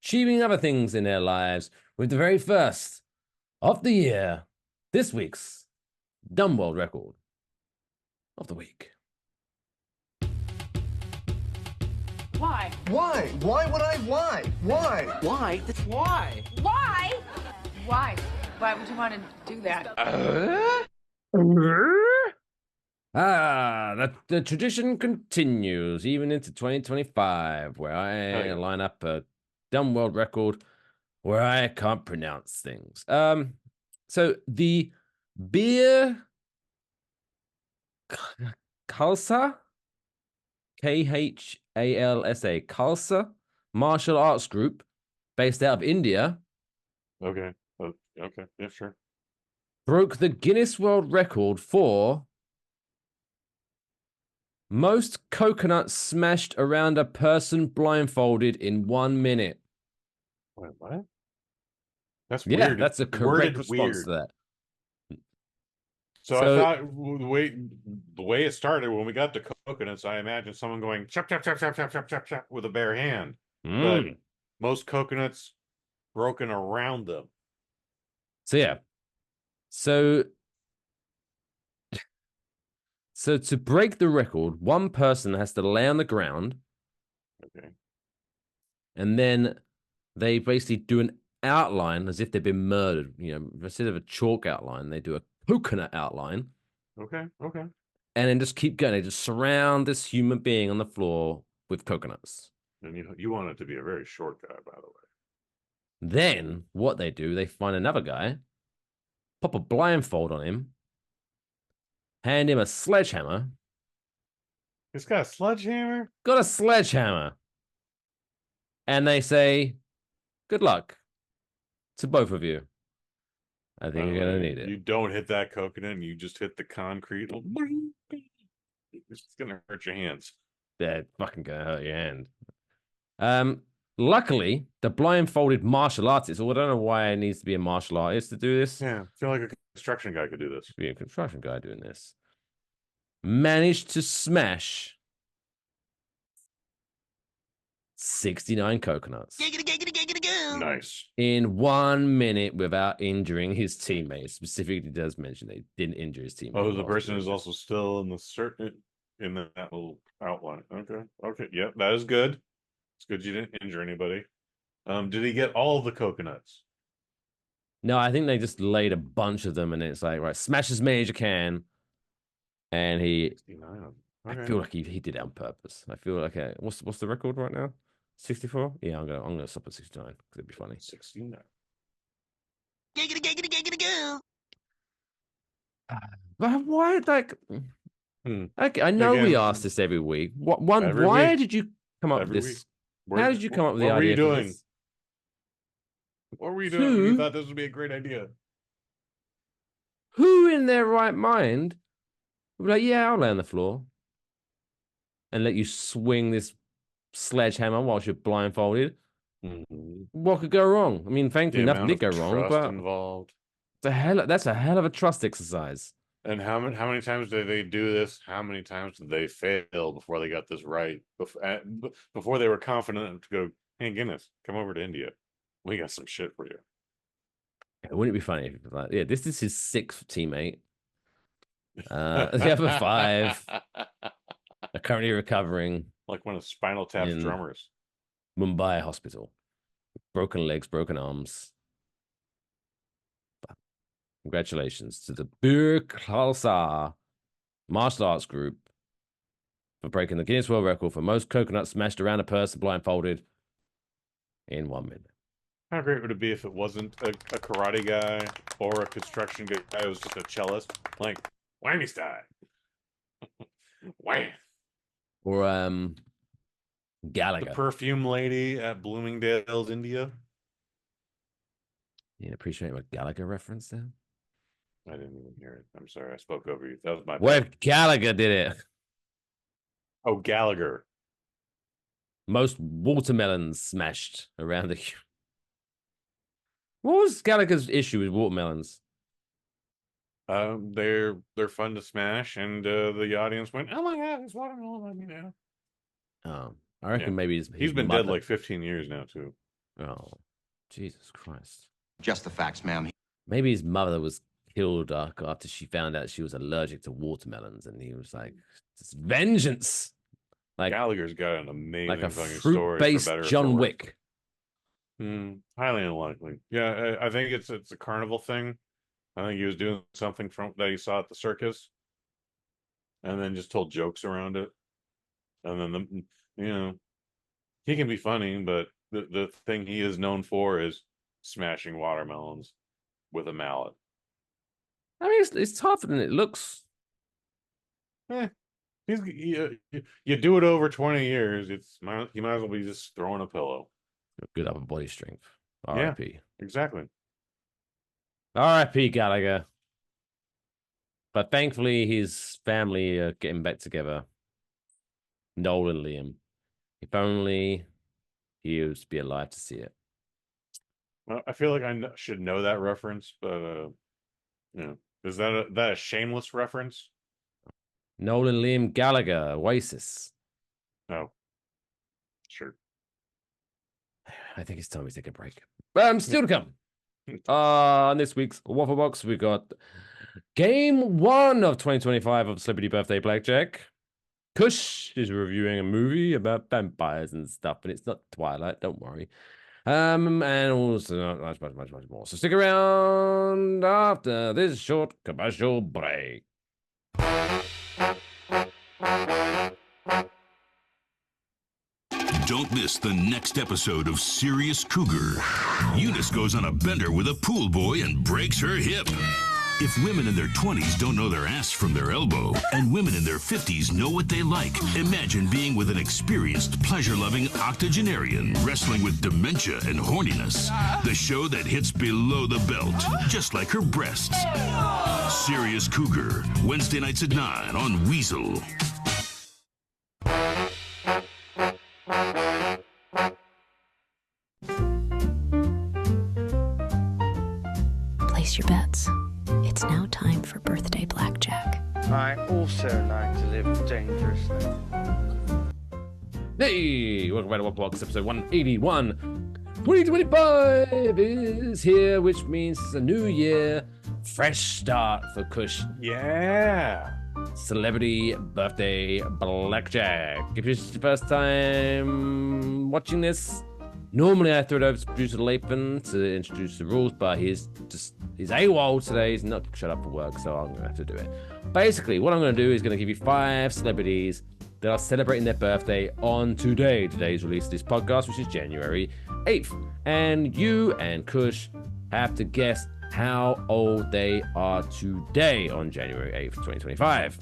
achieving other things in their lives with the very first of the year, this week's Dumb World Record of the Week. Why? Why? Why would I? Why? Why? Why? Why? Why? Why? Why would you want to do that? The tradition continues even into 2025, where I line up a dumb world record where I can't pronounce things. So the beer Khalsa, Khalsa, Khalsa martial arts group based out of India. Okay. Okay. Yeah, sure. Broke the Guinness World Record for most coconuts smashed around a person blindfolded in 1 minute. Wait, what? That's Yeah, weird. that's a correct Worded response to that. So I thought the way it started when we got to coconuts, I imagined someone going chop chop chop chop chop chop chop chop with a bare hand. But most coconuts broken around them. So yeah. So to break the record, one person has to lay on the ground. Okay. And then they basically do an outline as if they've been murdered. You know, instead of a chalk outline, they do a coconut outline. Okay. Okay. And then just keep going. They just surround this human being on the floor with coconuts. And you want it to be a very short guy, by the way. Then what they do, they find another guy, pop a blindfold on him, hand him a sledgehammer. He's got a sledgehammer? Got a sledgehammer. And they say, good luck to both of you. I think you're going to need it. You don't hit that coconut and you just hit the concrete. It's going to hurt your hands. Yeah, fucking going to hurt your hand. Luckily, the blindfolded martial artist, or I don't know why it needs to be a martial artist to do this. Yeah, I feel like a construction guy could do this. Be a construction guy doing this. Managed to smash 69 coconuts. Nice. In 1 minute without injuring his teammates. Specifically does mention they didn't injure his teammates. Oh, the person is also still in that little outline. Okay. Okay. Yep, that is good. It's good you didn't injure anybody. Did he get all the coconuts? No, I think they just laid a bunch of them, and it's like, right, smash as many as you can. And he, 69. I feel like he did it on purpose. I feel like what's the record right now? 64? Yeah, I'm gonna stop at 69 because it'd be funny. 69. But why, like, okay, I know we ask this every week. Why did you come up with this? How did you come up with the idea? What were you doing? This? What were you doing? You thought this would be a great idea. Who in their right mind would be like, yeah, I'll lay on the floor and let you swing this sledgehammer whilst you're blindfolded? What could go wrong? I mean, thankfully, nothing did go wrong, but involved. That's a hell of a trust exercise. And how many times did they do this? How many times did they fail before they got this right? Before they were confident enough to go, hey, Guinness, come over to India. We got some shit for you. Wouldn't it be funny if it was like, yeah, this is his sixth teammate. The other five are currently recovering. Like one of Spinal Tap's drummers. Mumbai hospital. Broken legs, broken arms. But congratulations to the Bir Khalsa martial arts group for breaking the Guinness World Record for most coconuts smashed around a person blindfolded in 1 minute. How great would it be if it wasn't a karate guy or a construction guy? It was just a cellist. Like, whammy style. Wham. Or Gallagher. The perfume lady at Bloomingdale's, India. You appreciate my Gallagher reference there? I didn't even hear it. I'm sorry. I spoke over you. That was my What bad. if Gallagher did it? Oh, Gallagher. Most watermelons smashed around the... What was Gallagher's issue with watermelons? They're fun to smash, and the audience went, "Oh my god, it's watermelon on me now." I reckon maybe he's been dead like 15 years now too. Oh, Jesus Christ! Just the facts, ma'am. Maybe his mother was killed after she found out she was allergic to watermelons, and he was like, "It's vengeance." Like Gallagher's got an amazing a fucking story. fruit-based John Wick. Highly unlikely. Yeah, I think it's a carnival thing. I think he was doing something that he saw at the circus, and then just told jokes around it. And then he can be funny, but the thing he is known for is smashing watermelons with a mallet. I mean, it's tougher than it looks. You do it over 20 years. He might as well be just throwing a pillow. Good upper body strength. R.I.P. Exactly. R.I.P. Gallagher. But thankfully, his family are getting back together. Noel and Liam. If only he was to be alive to see it. Well, I feel like I should know that reference, but is that a shameless reference? Noel and Liam Gallagher, Oasis. Oh, sure. I think it's time we take a break. Still to come. On this week's Waffle Box, we got Game 1 of 2025 of Celebrity Birthday Blackjack. Kush is reviewing a movie about vampires and stuff, and it's not Twilight, don't worry. And also much more. So stick around after this short commercial break. Don't miss the next episode of Serious Cougar. Eunice goes on a bender with a pool boy and breaks her hip. If women in their 20s don't know their ass from their elbow, and women in their 50s know what they like, imagine being with an experienced, pleasure-loving octogenarian wrestling with dementia and horniness. The show that hits below the belt, just like her breasts. Serious Cougar, Wednesday nights at 9 on Weasel. Place your bets. It's now time for Birthday Blackjack. I also like to live dangerously. Hey, welcome back to Waffle Box, episode 181. 2025 is here, which means it's a new year, fresh start for Kush. Yeah. Celebrity Birthday Blackjack. If it's your first time watching this, normally I throw it over to producer Lathan to introduce the rules, but he's AWOL today. He's not shut up for work, so I'm going to have to do it. Basically, what I'm going to do is going to give you 5 celebrities that are celebrating their birthday on today. Today's release of this podcast, which is January 8th. And you and Kush have to guess how old they are today on January 8th, 2025.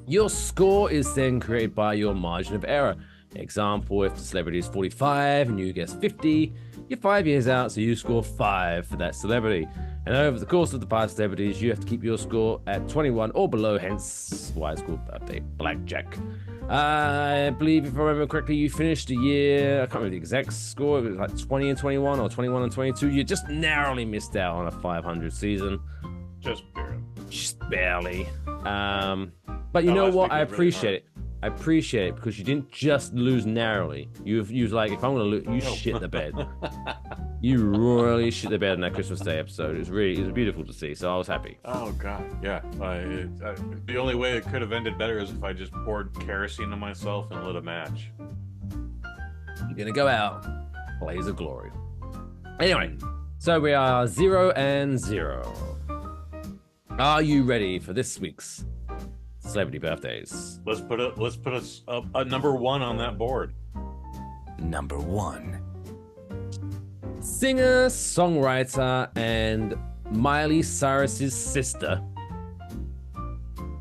Your score is then created by your margin of error. Example, if the celebrity is 45 and you guess 50, you're 5 years out, so you score 5 for that celebrity. And over the course of the 5 celebrities, you have to keep your score at 21 or below, hence why it's called Birthday Blackjack. I believe, if I remember correctly, you finished the year, I can't remember the exact score, it was like 20 and 21 or 21 and 22. You just narrowly missed out on a 500 season. Just barely. Just barely. But you know what? I appreciate it. I appreciate it because you didn't just lose narrowly. You was like, if I'm going to lose, you shit the bed. You royally shit the bed in that Christmas Day episode. It was beautiful to see, so I was happy. Oh, God. Yeah. The only way it could have ended better is if I just poured kerosene on myself and lit a match. You're going to go out, blaze of glory. Anyway, so we are 0 and 0. Are you ready for this week's celebrity birthdays? Let's put a number 1 on that board. Number 1. Singer, songwriter, and Miley Cyrus's sister,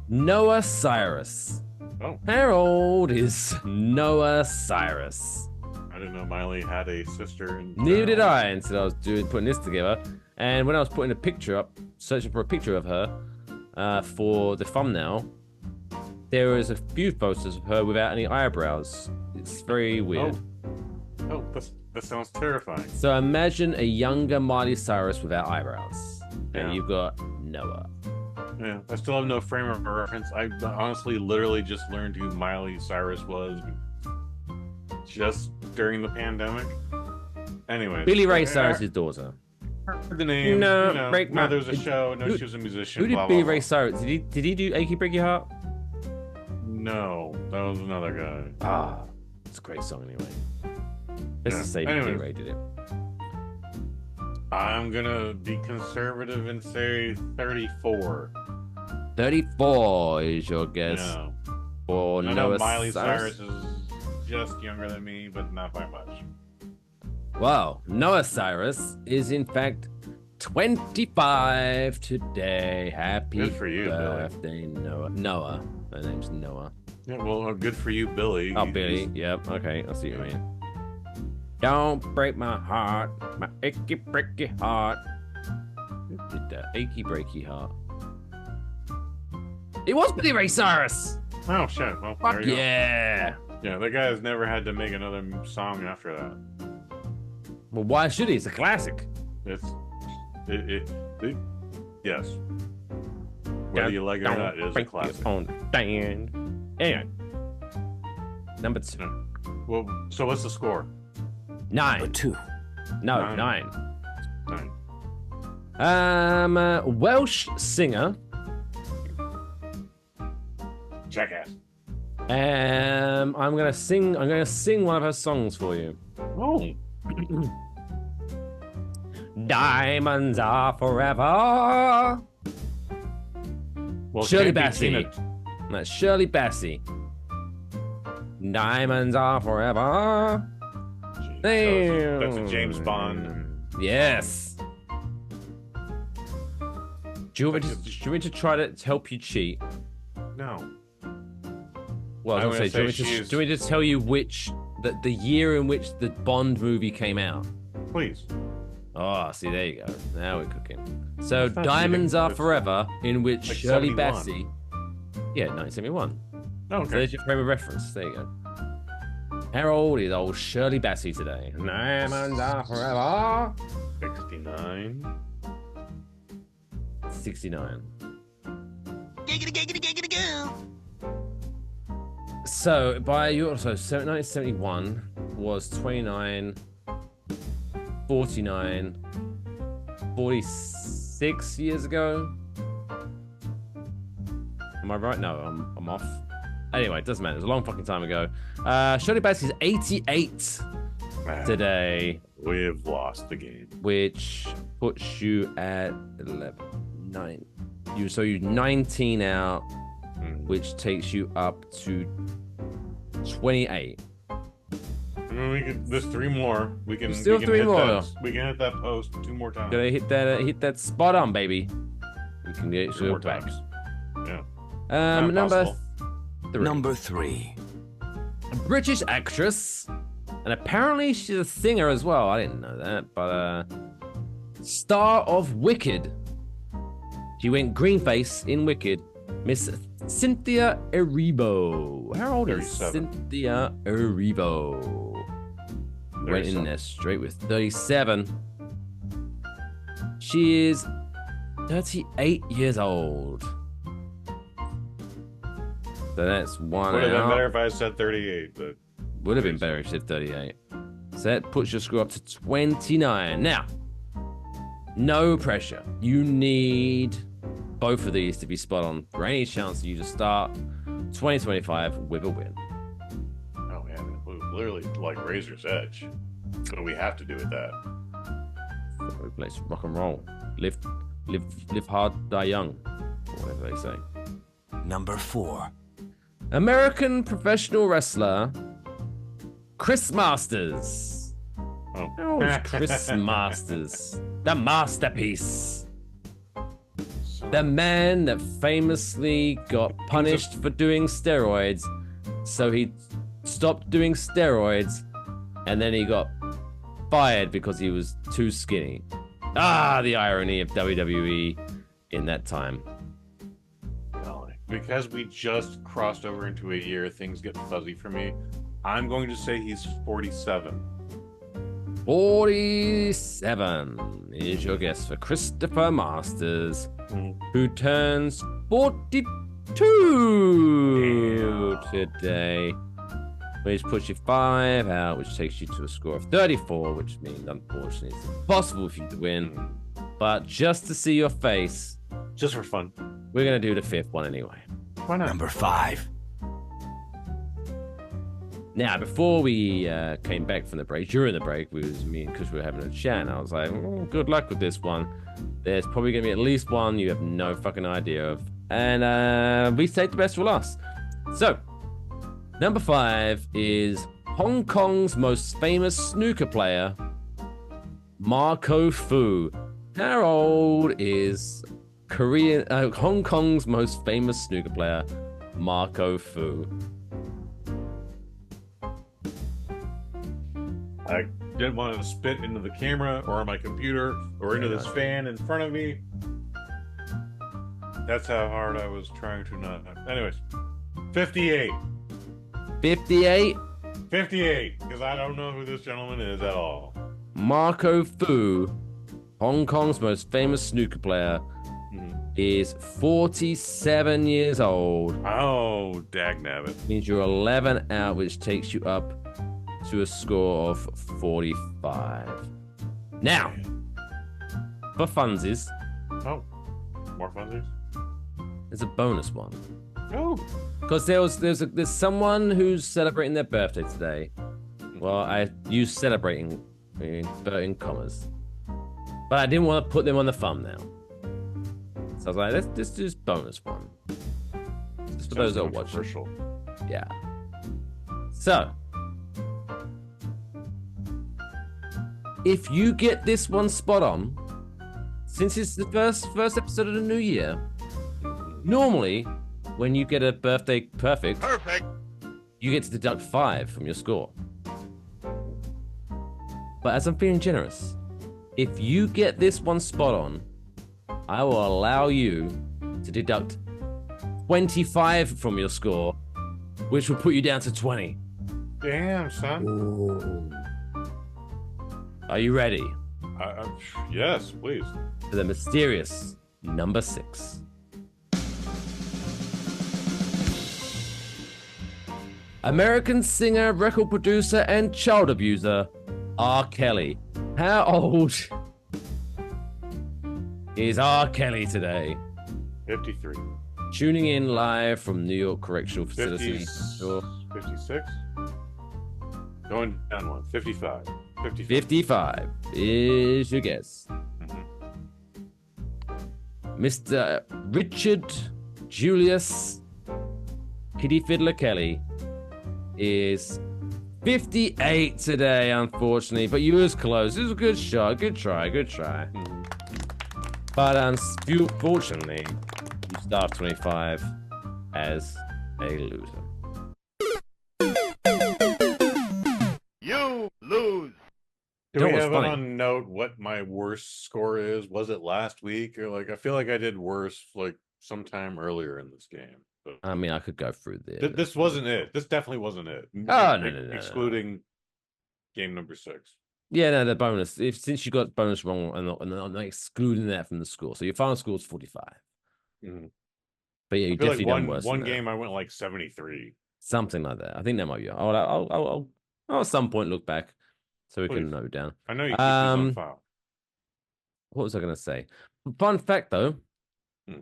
Noah Cyrus. Oh. How old is Noah Cyrus? I didn't know Miley had a sister. Neither did I until I was putting this together. And when I was putting a picture up, searching for a picture of her for the thumbnail, there was a few photos of her without any eyebrows. It's very weird. Oh, that sounds terrifying. So imagine a younger Miley Cyrus without eyebrows. And you've got Noah. Yeah, I still have no frame of reference. I honestly literally just learned who Miley Cyrus was just during the pandemic. Anyway. Billy Ray Cyrus's daughter. Heard the name. No, there was a show. No, she was a musician. Who did Billy Ray Cyrus? Did he do Achy Breaky Heart? No, That was another guy. Ah, it's a great song anyway. Let's just say Anyways. Ray did it. I'm gonna be conservative and say 34. 34 is your guess. Yeah. For I know Noah Miley Cyrus. Cyrus is just younger than me, but not by much. Wow, Noah Cyrus is in fact 25 today. Happy Good for you, birthday, Noah. Noah. Her name's Noah. Yeah, well, good for you, Billy. Oh, Billy. Yep. Okay, I see what you mean. Don't break my heart, my achy breaky heart. Who did that? Achy breaky heart. It was Billy Ray Cyrus. Oh shit! Well, Fuck there you yeah. go. Yeah, that guy has never had to make another song after that. Well, why should he? It's a classic. It yes. Whether you like it or not, it is a classic. Anyway, number 2. Well, so what's the score? 9. Number 2. No, 9. 9. Welsh singer. Jackass. I'm gonna sing one of her songs for you. Oh. Diamonds are forever. Well, Shirley can't be Bassey. Tina- That's Shirley Bassey. Diamonds are forever. That's a James Bond. Yes. Do you want me to try to help you cheat? No. Well, I was gonna say, do you want me to tell you which the year in which the Bond movie came out? Please. Oh, see, there you go. Now we're cooking. So, That's not Diamonds cheating. Are Forever, in which Like Shirley 71. Bassey. Yeah, 1971. Oh, okay. So there's your frame of reference. There you go. How old is old Shirley Bassey today? Diamonds Are Forever. 69. 69. Giggity, giggity, giggity, goo. So, by your. So, 1971 was 29. 49, 46 years ago. Am I right? No, I'm off. Anyway, it doesn't matter. It was a long fucking time ago. Shirley Bassey's 88 today, We've lost the game. which puts you at 9. You're 19 out, which takes you up to 28. There's 3 more. We can Still we can 3 hit more. We can hit that post 2 more times. Gotta hit that spot on, baby. You can get 2 more it back. times. Yeah. Number Impossible. 3. Number 3. A British actress, and apparently she's a singer as well. I didn't know that, but star of Wicked. She went green face in Wicked. Miss Cynthia Erivo. How old is 37. Cynthia Erivo? Went in there straight with 37. She is 38 years old. So that's one Would have been out. better if I said 38, but Would have been better if you said 38. So that puts your score up to 29. Now, no pressure. You need both of these to be spot on for any chance of you to start 2025 with a win. oh man, we're literally like razor's edge. So we have to do with that. So let's rock and roll. Live hard, die young. Or whatever they say. Number 4. American professional wrestler Chris Masters. Oh, Oh, it's Chris Masters. The masterpiece. The man that famously got punished for doing steroids, so he stopped doing steroids, and then he got fired because he was too skinny. Ah, the irony of WWE in that time. Because we just crossed over into a year, things get fuzzy for me. I'm going to say he's 47. 47 is your guess for Christopher Masters, who turns 42 today, which puts you 5 out, which takes you to a score of 34, which means, unfortunately, it's impossible for you to win. But just to see your face, Just for fun. we're going to do the 5th one anyway. Why not? Number 5. Now, before we came back from the break, during the break, me and Kush were having a chat, and I was like, good luck with this one. There's probably going to be at least one you have no fucking idea of. And we saved the best for last. So, number 5 is Hong Kong's most famous snooker player, Marco Fu. How old is Hong Kong's most famous snooker player, Marco Fu? I didn't want to spit into the camera or on my computer or into this fan in front of me. That's how hard I was trying to not. Anyways, 58. 58? 58, because I don't know who this gentleman is at all. Marco Fu, Hong Kong's most famous snooker player, is 47 years old. Oh, dagnabbit. Means you're 11 out, which takes you up to a score of 45. Now, for funsies. Oh, more funsies? There's a bonus one. Oh. Because there's someone who's celebrating their birthday today. Well, I use celebrating in commas. But I didn't want to put them on the thumbnail. So I was like, let's do this bonus one. Just for those that are watching. Yeah. So, if you get this one spot on, since it's the first episode of the new year, normally when you get a birthday perfect, you get to deduct 5 from your score. But as I'm feeling generous, if you get this one spot on, I will allow you to deduct 25 from your score, which will put you down to 20. Damn, son. Ooh. Are you ready? Yes, please. For the mysterious number 6. American singer, record producer, and child abuser, R. Kelly. How old is R. Kelly today? 53. Tuning in live from New York Correctional Facility. 56? Going down one. 55. 55 is your guess. Mr. Richard Julius Kitty Fiddler Kelly is 58 today, unfortunately, but you was close. It was a good shot. Good try. But unfortunately, you start 25 as a loser. You lose. Do we have it on note what my worst score is? Was it last week? Or I feel like I did worse sometime earlier in this game. But I mean, I could go through this. This wasn't it. This definitely wasn't it. Oh, no. Excluding game number 6. Yeah, no, the bonus. Since you got bonus wrong and not excluding that from the score. So your final score is 45. Mm-hmm. But yeah, you definitely done worse. One game I went 73. Something like that. I think that might be. I'll at some point look back so we can note down. I know you keep this on file. What was I going to say? Fun fact though,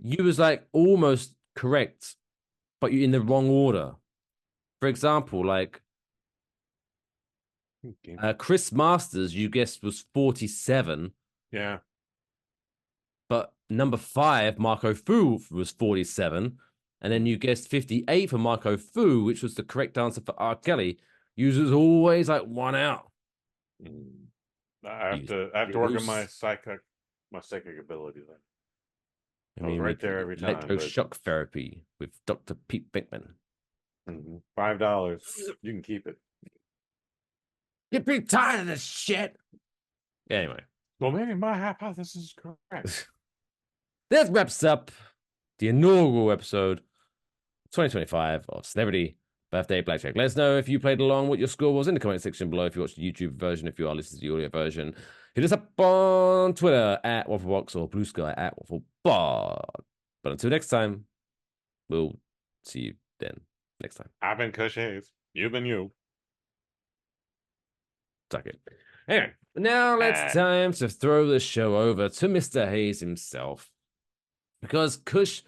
you was almost correct, but you're in the wrong order. For example, Chris Masters, you guessed was 47. Yeah. But number 5, Marco Fu, was 47. And then you guessed 58 for Marco Fu, which was the correct answer for R. Kelly. Users always one out. I have to work on my psychic ability then. I mean, right there every time. Electroshock therapy with Dr. Pete Bickman. $5. You can keep it. Get pretty tired of this shit. Anyway. Well, maybe my hypothesis is correct. That wraps up the inaugural episode 2025 of Celebrity Birthday Blackjack. Let us know if you played along, what your score was in the comment section below. If you watched the YouTube version, if you are listening to the audio version, hit us up on Twitter at Waffle Box or Blue Sky at Waffle Box. But until next time, we'll see you then next time. I've been Kush Hayes. You've been you. Suck it. Anyway, now it's time to throw the show over to Mr. Hayes himself. Because Kush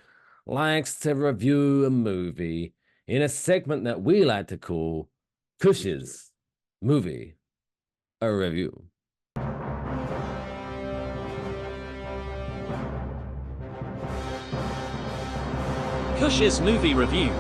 likes to review a movie in a segment that we like to call Kush's movie, a review. Kush's movie review.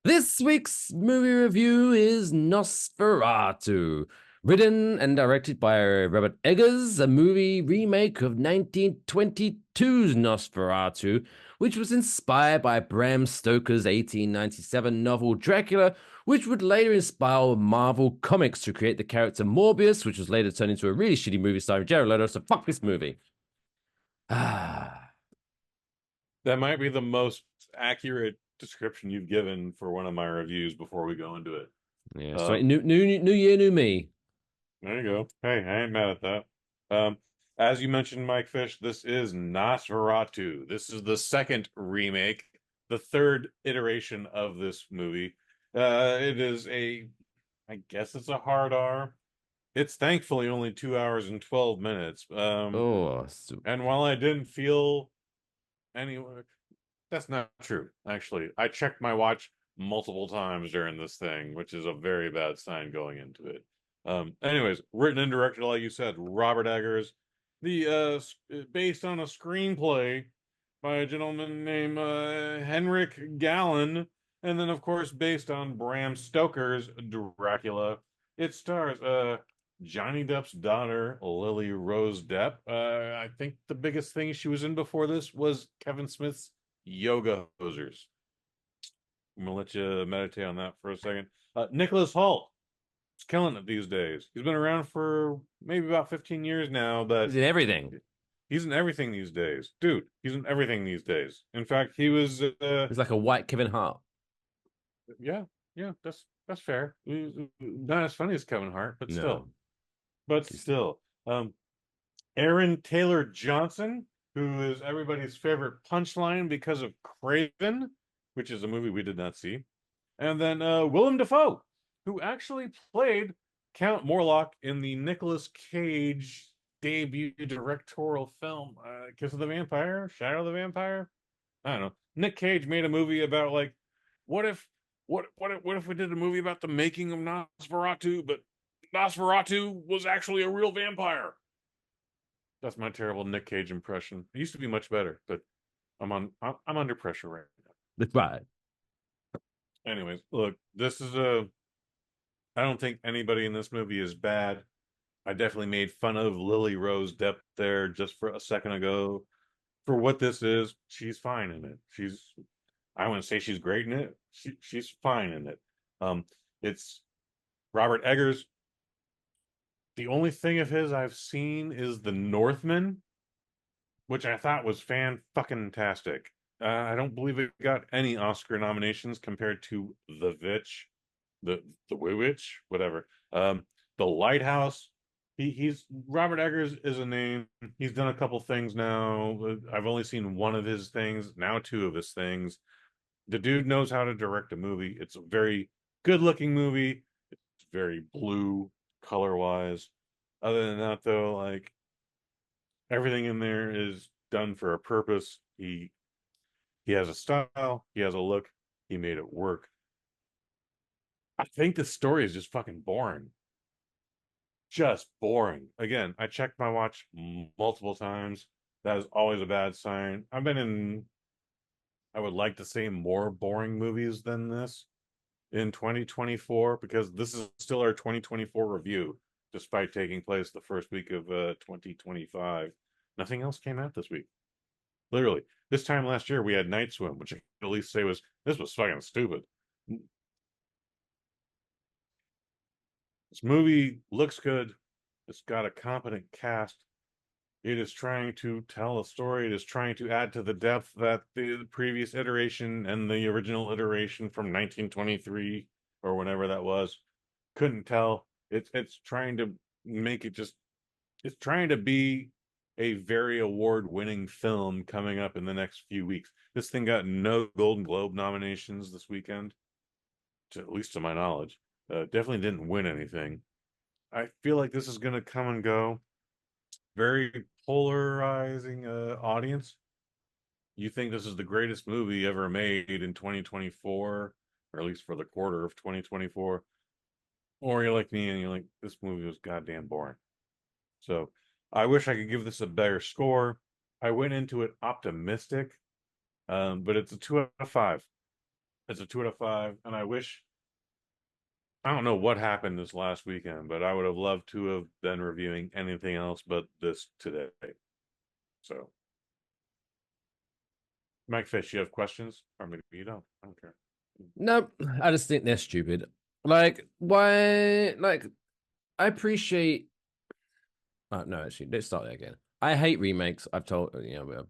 This week's movie review is Nosferatu, written and directed by Robert Eggers, a movie remake of 1922's Nosferatu, which was inspired by Bram Stoker's 1897 novel Dracula, which would later inspire Marvel Comics to create the character Morbius, which was later turned into a really shitty movie starring Jared Leto, so fuck this movie. That might be the most accurate description you've given for one of my reviews before we go into it. Yeah, so new year, new me. There you go. Hey, I ain't mad at that. As you mentioned, Mike Fish, this is Nosferatu. This is the second remake, the third iteration of this movie. It is I guess it's a hard R. It's thankfully only 2 hours and 12 minutes. And while I didn't feel anywhere, that's not true, actually. I checked my watch multiple times during this thing, which is a very bad sign going into it. Anyways, written and directed, like you said, Robert Eggers. Based on a screenplay by a gentleman named Henrik Gallen, and then, of course, based on Bram Stoker's Dracula. It stars Johnny Depp's daughter, Lily Rose Depp. I think the biggest thing she was in before this was Kevin Smith's Yoga Hosers. I'm gonna let you meditate on that for a second. Nicholas Hoult is killing it these days. He's been around for maybe about 15 years now, but he's in everything. He's in everything these days, dude. He's in everything these days. In fact, he was. He's like a white Kevin Hart. Yeah, that's fair. He's not as funny as Kevin Hart, but still. But still, Aaron Taylor Johnson, who is everybody's favorite punchline because of Craven, which is a movie we did not see. And then Willem Dafoe, who actually played Count Morlock in the Nicolas Cage debut directorial film, Kiss of the Vampire, Shadow of the Vampire. I don't know. Nick Cage made a movie about like, what if we did a movie about the making of Nosferatu, but Nosferatu was actually a real vampire. That's my terrible Nick Cage impression. It used to be much better, but I'm under pressure right now. That's right. Anyways, look, this is I don't think anybody in this movie is bad. I definitely made fun of Lily Rose Depp there just for a second ago. For what this is, she's fine in it. I wouldn't say she's great in it. She's fine in it. It's Robert Eggers. The only thing of his I've seen is The Northman, which I thought was fan-fucking-tastic. I don't believe it got any Oscar nominations compared to The Witch, the Witch, whatever. The Lighthouse. He's Robert Eggers is a name. He's done a couple things now. I've only seen one of his things, now two of his things. The dude knows how to direct a movie. It's a very good-looking movie. It's very blue color-wise. Other than that, though, like everything in there is done for a purpose. He has a style. He has a look. He made it work. I think the story is just fucking boring. Just boring. Again, I checked my watch multiple times. That is always a bad sign. I've been in, I would like to say, more boring movies than this in 2024, because this is still our 2024 review, despite taking place the first week of 2025. Nothing else came out this week. Literally. This time last year, we had Night Swim, which I can at least say this was fucking stupid. This movie looks good. It's got a competent cast. It is trying to tell a story. It is trying to add to the depth that the previous iteration and the original iteration from 1923 or whenever that was couldn't tell. It's trying to make it just. It's trying to be a very award-winning film coming up in the next few weeks. This thing got no Golden Globe nominations this weekend, at least to my knowledge. Definitely didn't win anything. I feel like this is going to come and go. Very polarizing audience. You think this is the greatest movie ever made in 2024, or at least for the quarter of 2024. Or you're like me and you're like, this movie was goddamn boring. So I wish I could give this a better score. I went into it optimistic, but it's a 2 out of 5. It's a 2 out of 5, and I don't know what happened this last weekend, but I would have loved to have been reviewing anything else but this today. So, Mike Fish, you have questions? Or maybe you don't. I don't care. Nope, I just think they're stupid. Like, why? Like, I appreciate. No, actually, let's start there again. I hate remakes. I've told a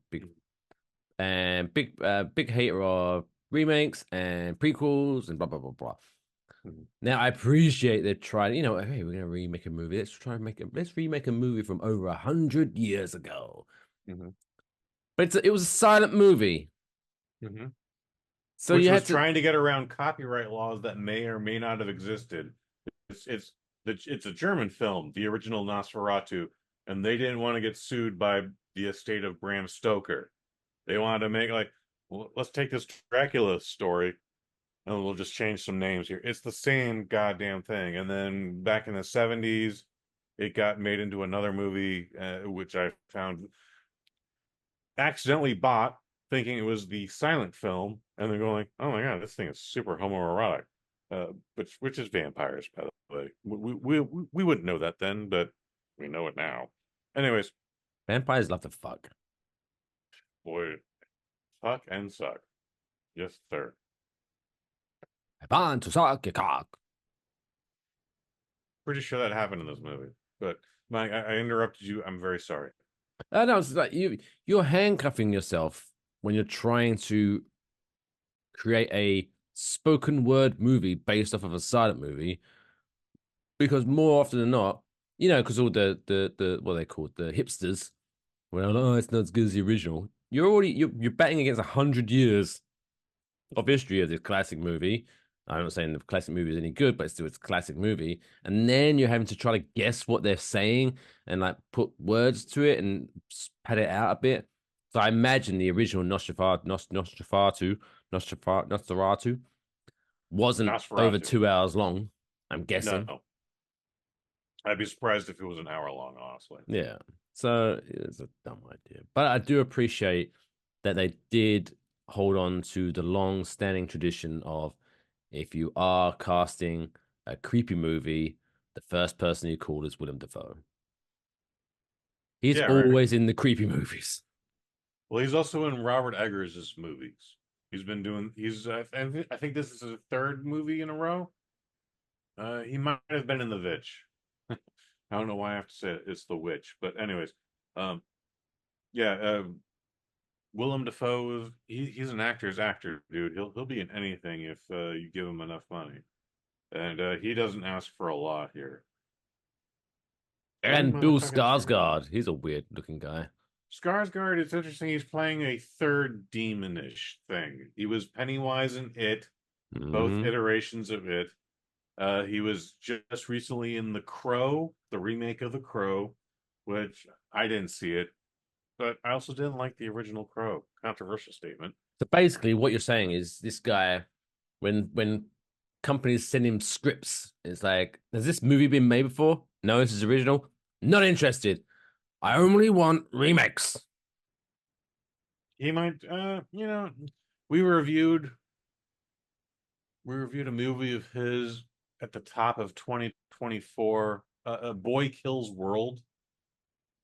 big hater of remakes and prequels and blah blah blah blah. Now I appreciate they're trying. Hey, we're gonna remake a movie. Let's remake a movie from over 100 years ago. But it was a silent movie. So Which you was had to trying to get around copyright laws that may or may not have existed. It's a German film, the original Nosferatu, and they didn't want to get sued by the estate of Bram Stoker. They wanted to make well, let's take this Dracula story and we'll just change some names here. It's the same goddamn thing. And then back in the 70s, it got made into another movie, which I found accidentally bought, thinking it was the silent film, and they're going, "Oh my god, this thing is super homoerotic," which is vampires, by the way. We wouldn't know that then, but we know it now. Anyways, vampires love to fuck. Boy, fuck and suck. Yes, sir. I want to suck your cock. Pretty sure that happened in this movie. But Mike, I interrupted you. I'm very sorry. No, it's like you're handcuffing yourself when you're trying to create a spoken word movie based off of a silent movie, because more often than not, because all the what are they called, the hipsters, well, oh, it's not as good as the original. You're batting against 100 years of history of this classic movie. I'm not saying the classic movie is any good, but it's a classic movie. And then you're having to try to guess what they're saying and like put words to it and pad it out a bit. So I imagine the original Nosferatu wasn't over 2 hours long. I'm guessing. No. I'd be surprised if it was an hour long, honestly. Yeah. So it's a dumb idea. But I do appreciate that they did hold on to the long-standing tradition of, if you are casting a creepy movie, the first person you call is Willem Dafoe. He's always in the creepy movies. Well, he's also in Robert Eggers' movies. I think this is his 3rd movie in a row. He might have been in The Witch. I don't know why I have to say it. It's The Witch. But anyways, Willem Dafoe, he's an actor's actor, dude. He'll be in anything if you give him enough money. And he doesn't ask for a lot here. And Bill Skarsgård, he's a weird looking guy. Skarsgård, it's interesting. He's playing a third demonish thing. He was Pennywise in It, both iterations of It. He was just recently in The Crow, the remake of The Crow, which I didn't see it, but I also didn't like the original Crow. Controversial statement. So basically, what you're saying is this guy, when companies send him scripts, it's like, has this movie been made before? No, this is original. Not interested. I only want remakes. He might, we reviewed a movie of his at the top of 2024, Boy Kills World.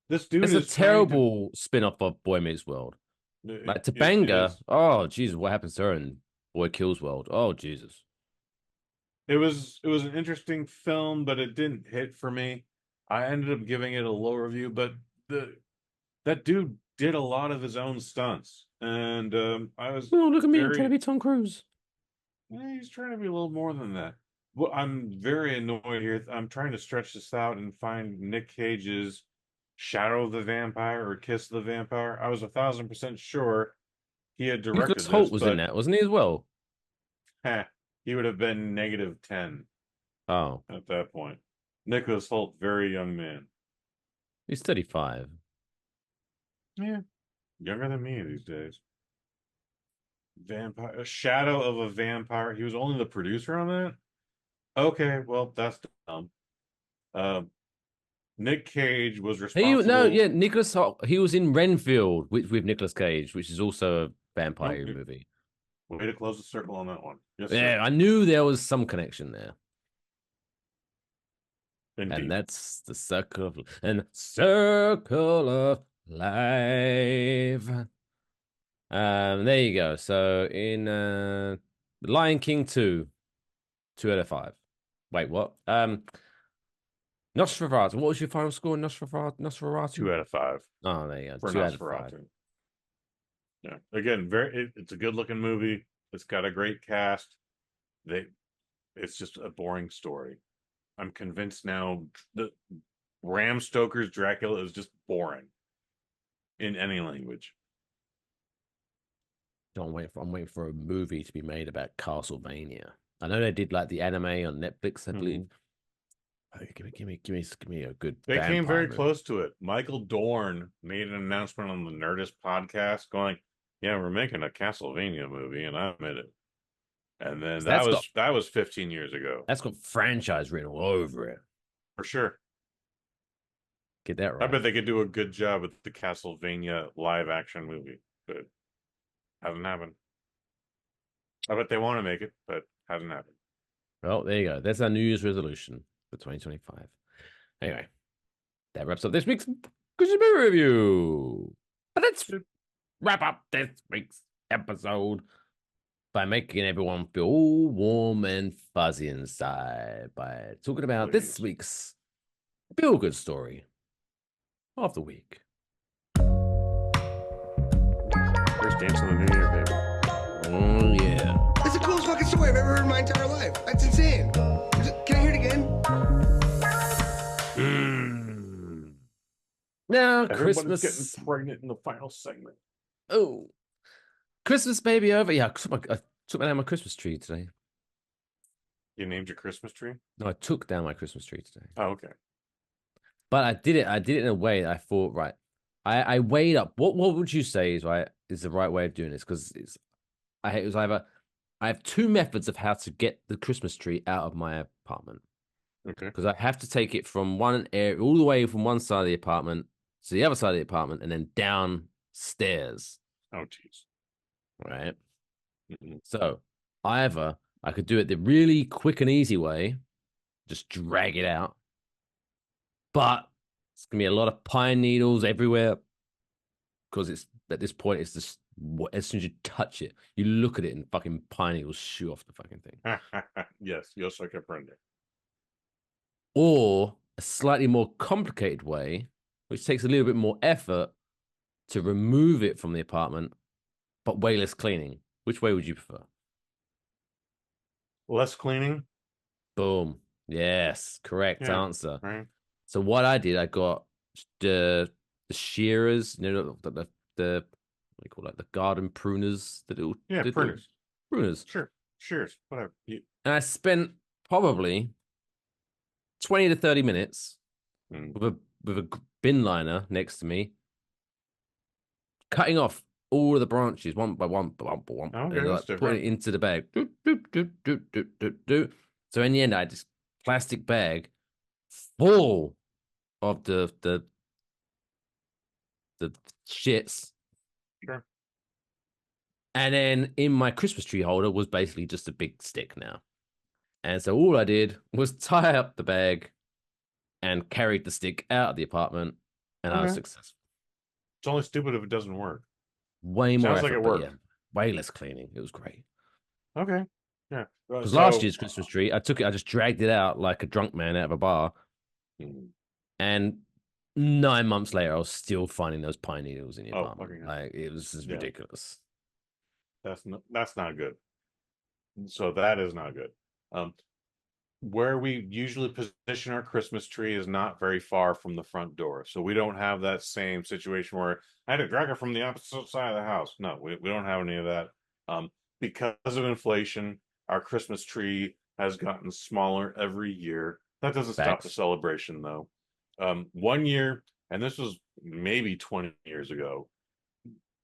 This dude is a terrible spin-off of Boy Meets World. Like Topanga, oh Jesus, what happens to her in Boy Kills World? Oh Jesus. It was an interesting film, but it didn't hit for me. I ended up giving it a low review, but that dude did a lot of his own stunts, and I was. Oh, look at me! I'm trying to be Tom Cruise. He's trying to be a little more than that. Well, I'm very annoyed here. I'm trying to stretch this out and find Nick Cage's Shadow of the Vampire or Kiss of the Vampire. I was 1,000% sure he had directed Nicholas Hoult was in that, wasn't he, as well? He would have been -10. Oh. At that point. Nicholas Hoult, very young man. He's 35. Yeah. Younger than me these days. Vampire, a Shadow of a Vampire. He was only the producer on that. Okay, well that's dumb. Nick Cage was responsible. Nicholas. He was in Renfield with Nicolas Cage, which is also a vampire Okay. movie. Way to close the circle on that one. Yes, Yeah, sir. I knew there was some connection there. Indeed. And that's the circle of life. There you go. So in Lion King 2, 2 out of 5. Wait, what? Nosferatu. What was your final score in Nosferatu? 2 out of 5. Oh, there you go. For 2 out of 5. Nosferatu. Yeah. Again, it's a good looking movie. It's got a great cast. It's just a boring story. I'm convinced now that Bram Stoker's Dracula is just boring in any language. I'm waiting for a movie to be made about Castlevania. I know they did like the anime on Netflix, I believe. Oh, give me a good. They came very movie. close to it. Michael Dorn made an announcement on the Nerdist podcast, going, "Yeah, we're making a Castlevania movie," and I admit it. And then that was 15 years ago. That's got franchise written all over it. For sure. Get that right. I bet they could do a good job with the Castlevania live action movie, but hasn't happened. I bet they want to make it, but hasn't happened. Well, there you go. That's our New Year's resolution for 2025. Anyway, that wraps up this week's Kush movie review. But let's wrap up this week's episode by making everyone feel all warm and fuzzy inside by talking about this week's feel-good story of the week. First dance of the new year, baby. Oh, yeah. That's the coolest fucking story I've ever heard in my entire life. That's insane. Can I hear it again? Now, Everybody's Christmas. getting pregnant in the final segment. Oh. Christmas baby over. Yeah, I took down my Christmas tree today. You named your Christmas tree? No, I took down my Christmas tree today. Oh, okay. But I did it in a way that I thought, right. I weighed up. What would you say is the right way of doing this? Because I have two methods of how to get the Christmas tree out of my apartment. Okay. Because I have to take it from one area all the way from one side of the apartment to the other side of the apartment and then downstairs. Oh, jeez. Right. So either I could do it the really quick and easy way, just drag it out, but it's gonna be a lot of pine needles everywhere because it's at this point it's just as soon as you touch it, you look at it and fucking pine needles shoot off the fucking thing. Yes, yo soy que aprende. Or a slightly more complicated way, which takes a little bit more effort to remove it from the apartment, but way less cleaning. Which way would you prefer? Less cleaning. Boom. Yes, correct answer. Right. So what I did, I got the shearers, the what do you call it, the garden pruners, pruners. Sure, shears, whatever. And I spent probably 20 to 30 minutes with a bin liner next to me, cutting off all of the branches one by one, and like putting it into the bag. So in the end, I had this plastic bag full of the shits. Sure. And then in my Christmas tree holder was basically just a big stick now. And so all I did was tie up the bag and carried the stick out of the apartment, and I was successful. It's only stupid if it doesn't work. Way more Sounds effort, like it but worked. yeah, way less cleaning. It was great. Okay. Yeah. Because last year's Christmas tree, I just dragged it out like a drunk man out of a bar. And 9 months later, I was still finding those pine needles in the apartment. Like, it was just ridiculous. That's not good. So that is not good. Where we usually position our Christmas tree is not very far from the front door. So we don't have that same situation where I had to drag it from the opposite side of the house. No, we don't have any of that. Because of inflation, our Christmas tree has gotten smaller every year. That doesn't stop the celebration, though. 1 year, and this was maybe 20 years ago,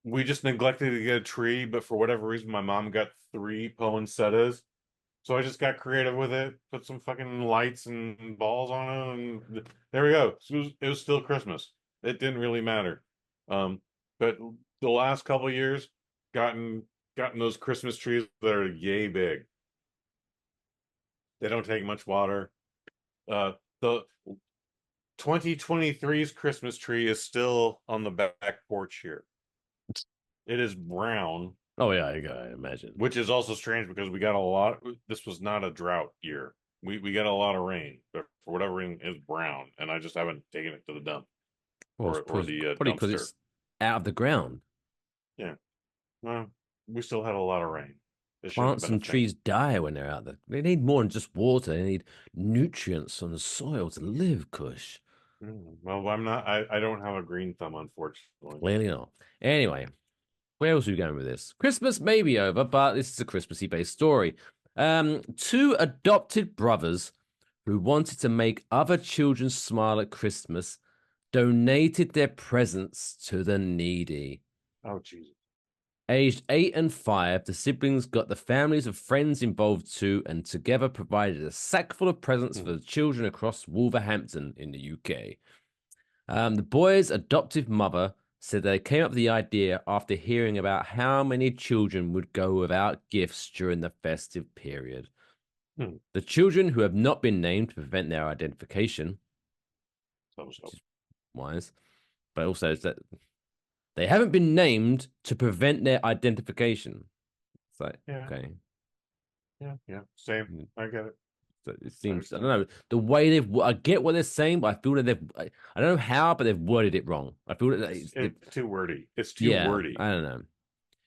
we just neglected to get a tree, but for whatever reason, my mom got 3 poinsettias. So I just got creative with it, put some fucking lights and balls on it, and there we go. It was still Christmas. It didn't really matter. But the last couple of years, gotten those Christmas trees that are yay big. They don't take much water. The 2023's Christmas tree is still on the back porch here. It is brown. Oh yeah, I gotta imagine. Which is also strange because we got a lot. This was not a drought year. We got a lot of rain, but for whatever reason, it's brown, and I just haven't taken it to the dump Well, or the probably because dumpster. it's out of the ground. Yeah, well, we still had a lot of rain. Plants and trees die when they're out there. They need more than just water. They need nutrients from the soil to live, Kush. Well, I'm not. I don't have a green thumb, unfortunately. Clearly not. Anyway, where else are we going with this? Christmas may be over, but this is a Christmassy based story. 2 adopted brothers who wanted to make other children smile at Christmas donated their presents to the needy. Oh, Jesus. Aged 8 and 5, the siblings got the families of friends involved too, and together provided a sack full of presents for the children across Wolverhampton in the UK. The boy's adoptive mother said they came up with the idea after hearing about how many children would go without gifts during the festive period. The children, who have not been named to prevent their identification, which is wise, but also is that they haven't been named to prevent their identification. It's like, okay. Yeah, same. I get it. So it seems, I don't know, the way I get what they're saying, but I feel that I don't know how, but they've worded it wrong. I feel that it's too wordy. It's too wordy. I don't know.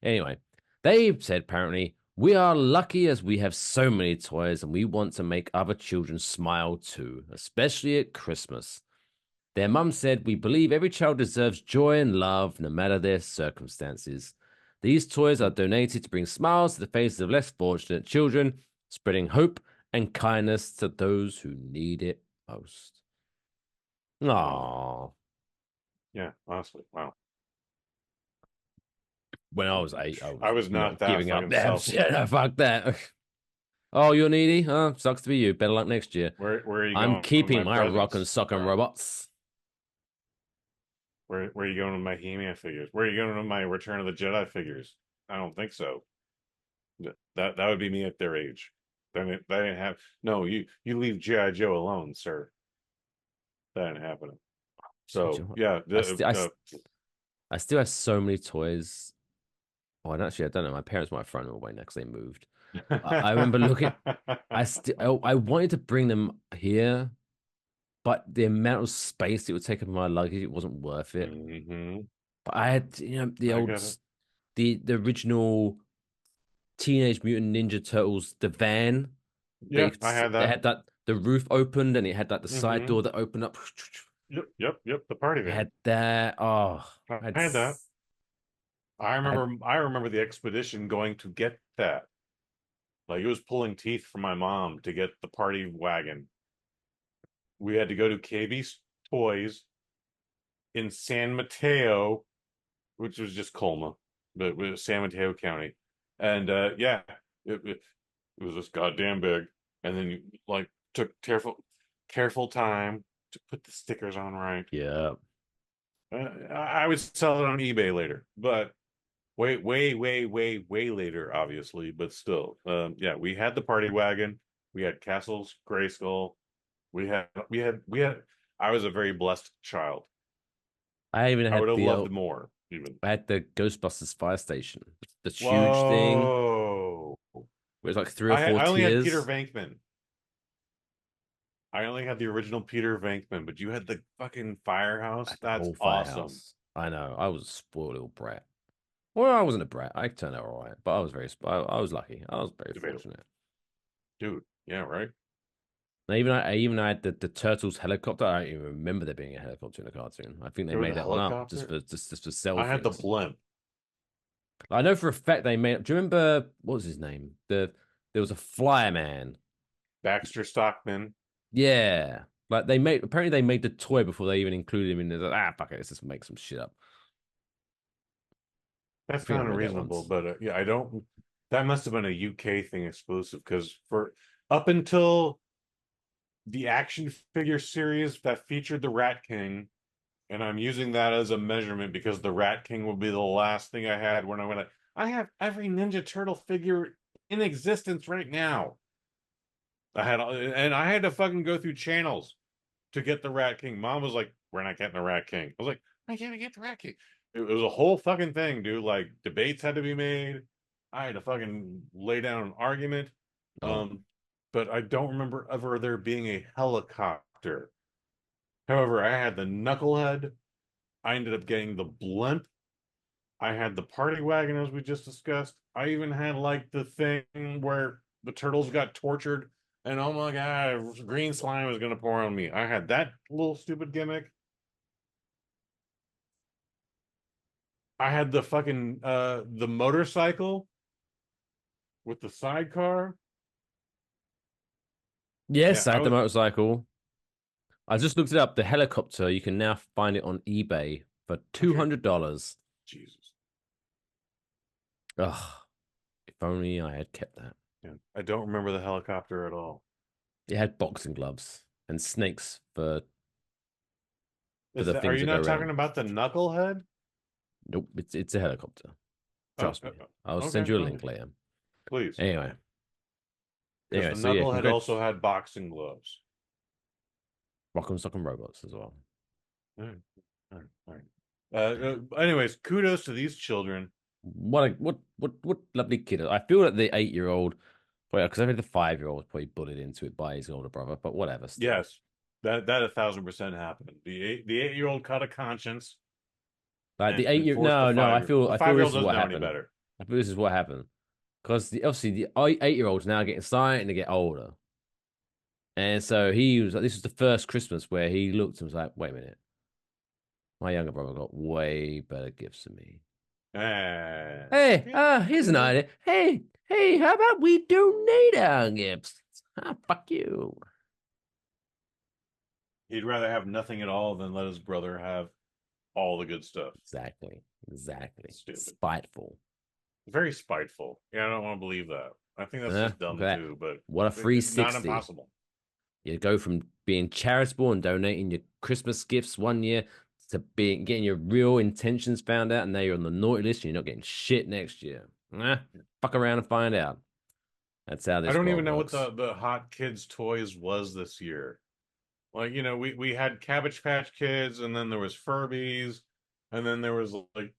Anyway, they said apparently, we are lucky as we have so many toys and we want to make other children smile too, especially at Christmas. Their mum said, we believe every child deserves joy and love, no matter their circumstances. These toys are donated to bring smiles to the faces of less fortunate children, spreading hope and kindness to those who need it most. Aww. Yeah, honestly, wow. When I was 8, I was not that giving up. selfish. Yeah, fuck that. Oh, you're needy? Huh? Sucks to be you. Better luck next year. Where are you going? I'm keeping my rock and sock and robots. Where are you going with my He-Man figures? Where are you going with my Return of the Jedi figures? I don't think so. That would be me at their age. They didn't have. No, you leave G.I. Joe alone, sir. That ain't happening. So yeah, I still have so many toys. Oh, and actually, I don't know. My parents might have thrown them away next they moved. I remember looking. I wanted to bring them here, but the amount of space it would take up my luggage, it wasn't worth it. But I had, the original Teenage Mutant Ninja Turtles, the van. Yeah, I had that. They had that. The roof opened, and it had like the side door that opened up. Yep. The party van. I had that. Oh, I had that. I remember the expedition going to get that. Like, it was pulling teeth for my mom to get the party wagon. We had to go to KB's Toys in San Mateo, which was just Colma, but it was San Mateo County. And it was this goddamn big. And then you took careful time to put the stickers on right. Yeah. I would sell it on eBay later, but way later, obviously, but still. We had the party wagon. We had Castle's Grayskull. We had I was a very blessed child. I would have loved more, even. I had the Ghostbusters fire station. The huge thing. It was like 3 or 4 tiers. I only had Peter Venkman. I only had the original Peter Venkman, but you had the fucking firehouse. That's awesome. I know. I was a spoiled little brat. Well, I wasn't a brat. I turned out all right, but I was I was lucky. I was very fortunate. Dude, yeah, right? And even I had the Turtles helicopter. I don't even remember there being a helicopter in the cartoon. I think they made that one up just for selfies. I had the blimp. I know for a fact they made. Do you remember what was his name? There was a Flyman. Baxter Stockman. Yeah, like apparently they made the toy before they even included him in there. Fuck it, let's just make some shit up. That's think I'm kind of gonna get reasonable, once. but yeah, I don't. That must have been a UK thing exclusive because for up until the action figure series that featured the Rat King, and I'm using that as a measurement because the Rat King will be the last thing I had when I went. I have every Ninja Turtle figure in existence right now. And I had to fucking go through channels to get the Rat King. Mom was like, "We're not getting the Rat King." I was like, "I can't get the Rat King." It was a whole fucking thing, dude. Like debates had to be made. I had to fucking lay down an argument. Oh. But I don't remember ever there being a helicopter. However, I had the Knucklehead. I ended up getting the Blimp. I had the Party Wagon, as we just discussed. I even had like the thing where the turtles got tortured, and oh my god, green slime was gonna pour on me. I had that little stupid gimmick. I had the fucking the motorcycle with the sidecar. Yes, Yeah, I I had the was motorcycle. I just looked it up. The helicopter, you can now find it on eBay for $200. Jesus. Ugh. If only I had kept that. Yeah, I don't remember the helicopter at all. It had boxing gloves and snakes for the Are things you that go not talking around. about the Knucklehead? Nope, it's a helicopter. Trust me. I'll send okay, you a link later. please. Anyway. Because the So yeah, Knucklehead congrats. also had boxing gloves. Rock'em Sock'em Robots as well. All right. Anyways, kudos to these children. What lovely kid. I feel that the 8-year-old, because I think the 5-year-old was probably bullied into it by his older brother, but whatever. Still. Yes, that 1000% happened. The 8-year-old caught a conscience. Like the and 8-year, forced the no, I feel 5-year-old this is what doesn't know any happened. better. I feel this is what happened because obviously the 8-year-old's now getting starting to get older, and so this was the first Christmas where he looked and was like, "Wait a minute, my younger brother got way better gifts than me." Hey, here's an idea. Hey, how about we donate our gifts? Fuck you. He'd rather have nothing at all than let his brother have all the good stuff. Exactly. Stupid. Spiteful. Very spiteful. Yeah, I don't want to believe that. I think that's just dumb too. But what a 360. Not impossible. You go from being charitable and donating your Christmas gifts one year to getting your real intentions found out, and now you're on the naughty list and you're not getting shit next year. Fuck around and find out. That's how this. I don't even know works. what the hot kids toys was this year. Like, we had Cabbage Patch Kids, and then there was Furbies, and then there was like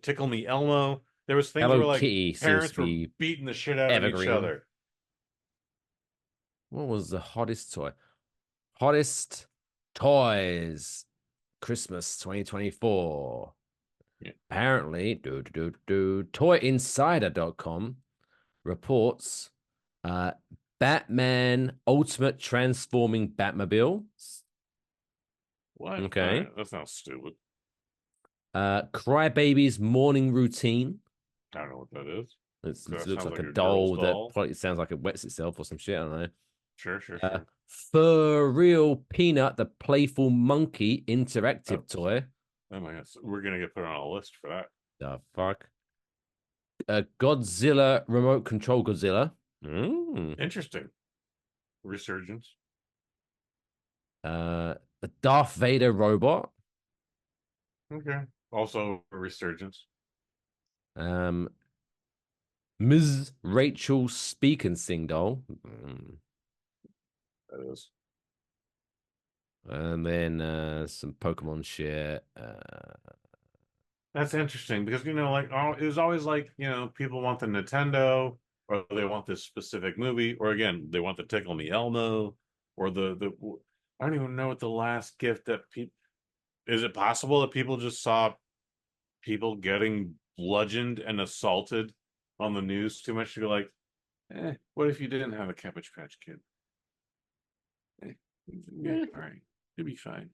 Tickle Me Elmo. There was things Hello where like Kitty parents were beating the shit out of each other. What was the hottest toy? Hottest toys Christmas 2024. Yeah. Apparently, ToyInsider.com reports Batman Ultimate Transforming Batmobile. What? Okay. That sounds stupid. Crybaby's Morning Routine. I don't know what that is. It looks like a doll that probably sounds like it wets itself or some shit. I don't know. Sure. For Real Peanut, the Playful Monkey interactive toy. Oh my god, we're gonna get put on a list for that. The fuck? Godzilla Remote Control Godzilla. Interesting. Resurgence. The Darth Vader robot. Okay. Also a resurgence. Ms. Rachel Speak and Sing doll. That is. And then some Pokemon shit. That's interesting because it was always like, people want the Nintendo, or they want this specific movie, or again, they want the Tickle Me Elmo, or the I don't even know what the last gift that people. Is it possible that people just saw people getting bludgeoned and assaulted on the news too much to go like, what if you didn't have a Cabbage Patch Kid? Yeah, all right, it'd be fine.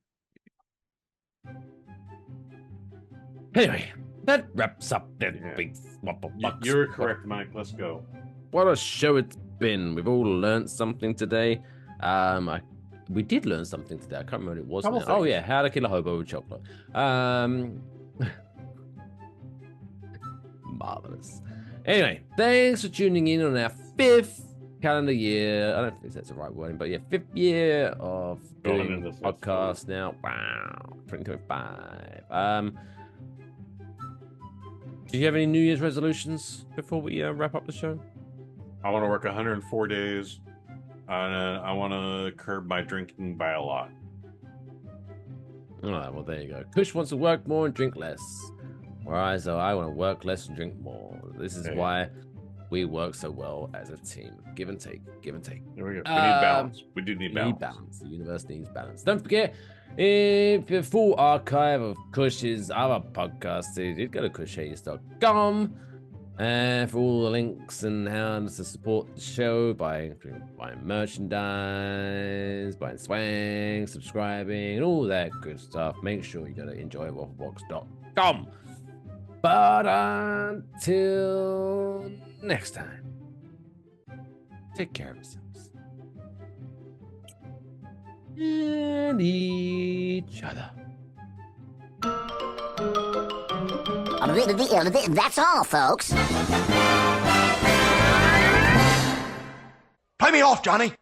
Anyway, that wraps up that big Waffle Box. You're correct, Mike. Let's go. What a show it's been. We've all learned something today. We did learn something today. I can't remember what it was now. Oh, yeah. How to kill a hobo with chocolate. Marvelous. Anyway, thanks for tuning in on our 5th calendar year. I don't think that's the right wording, but yeah, 5th year of doing the podcast now. Wow, 2025. Do you have any New Year's resolutions before we wrap up the show? I want to work 104 days. I want to curb my drinking by a lot. All right, well, there you go. Kush wants to work more and drink less. Whereas I want to work less and drink more. This is why we work so well as a team. Give and take, give and take. There we go. We need balance. We do need balance. The universe needs balance. Don't forget, if the full archive of Kush's other podcasts, you go to kushhays.com. And for all the links and how to support the show by buying merchandise, buying swag, subscribing, and all that good stuff, make sure you go to enjoywafflebox.com. But until next time, take care of yourselves and each other. That's all, folks. Play me off, Johnny.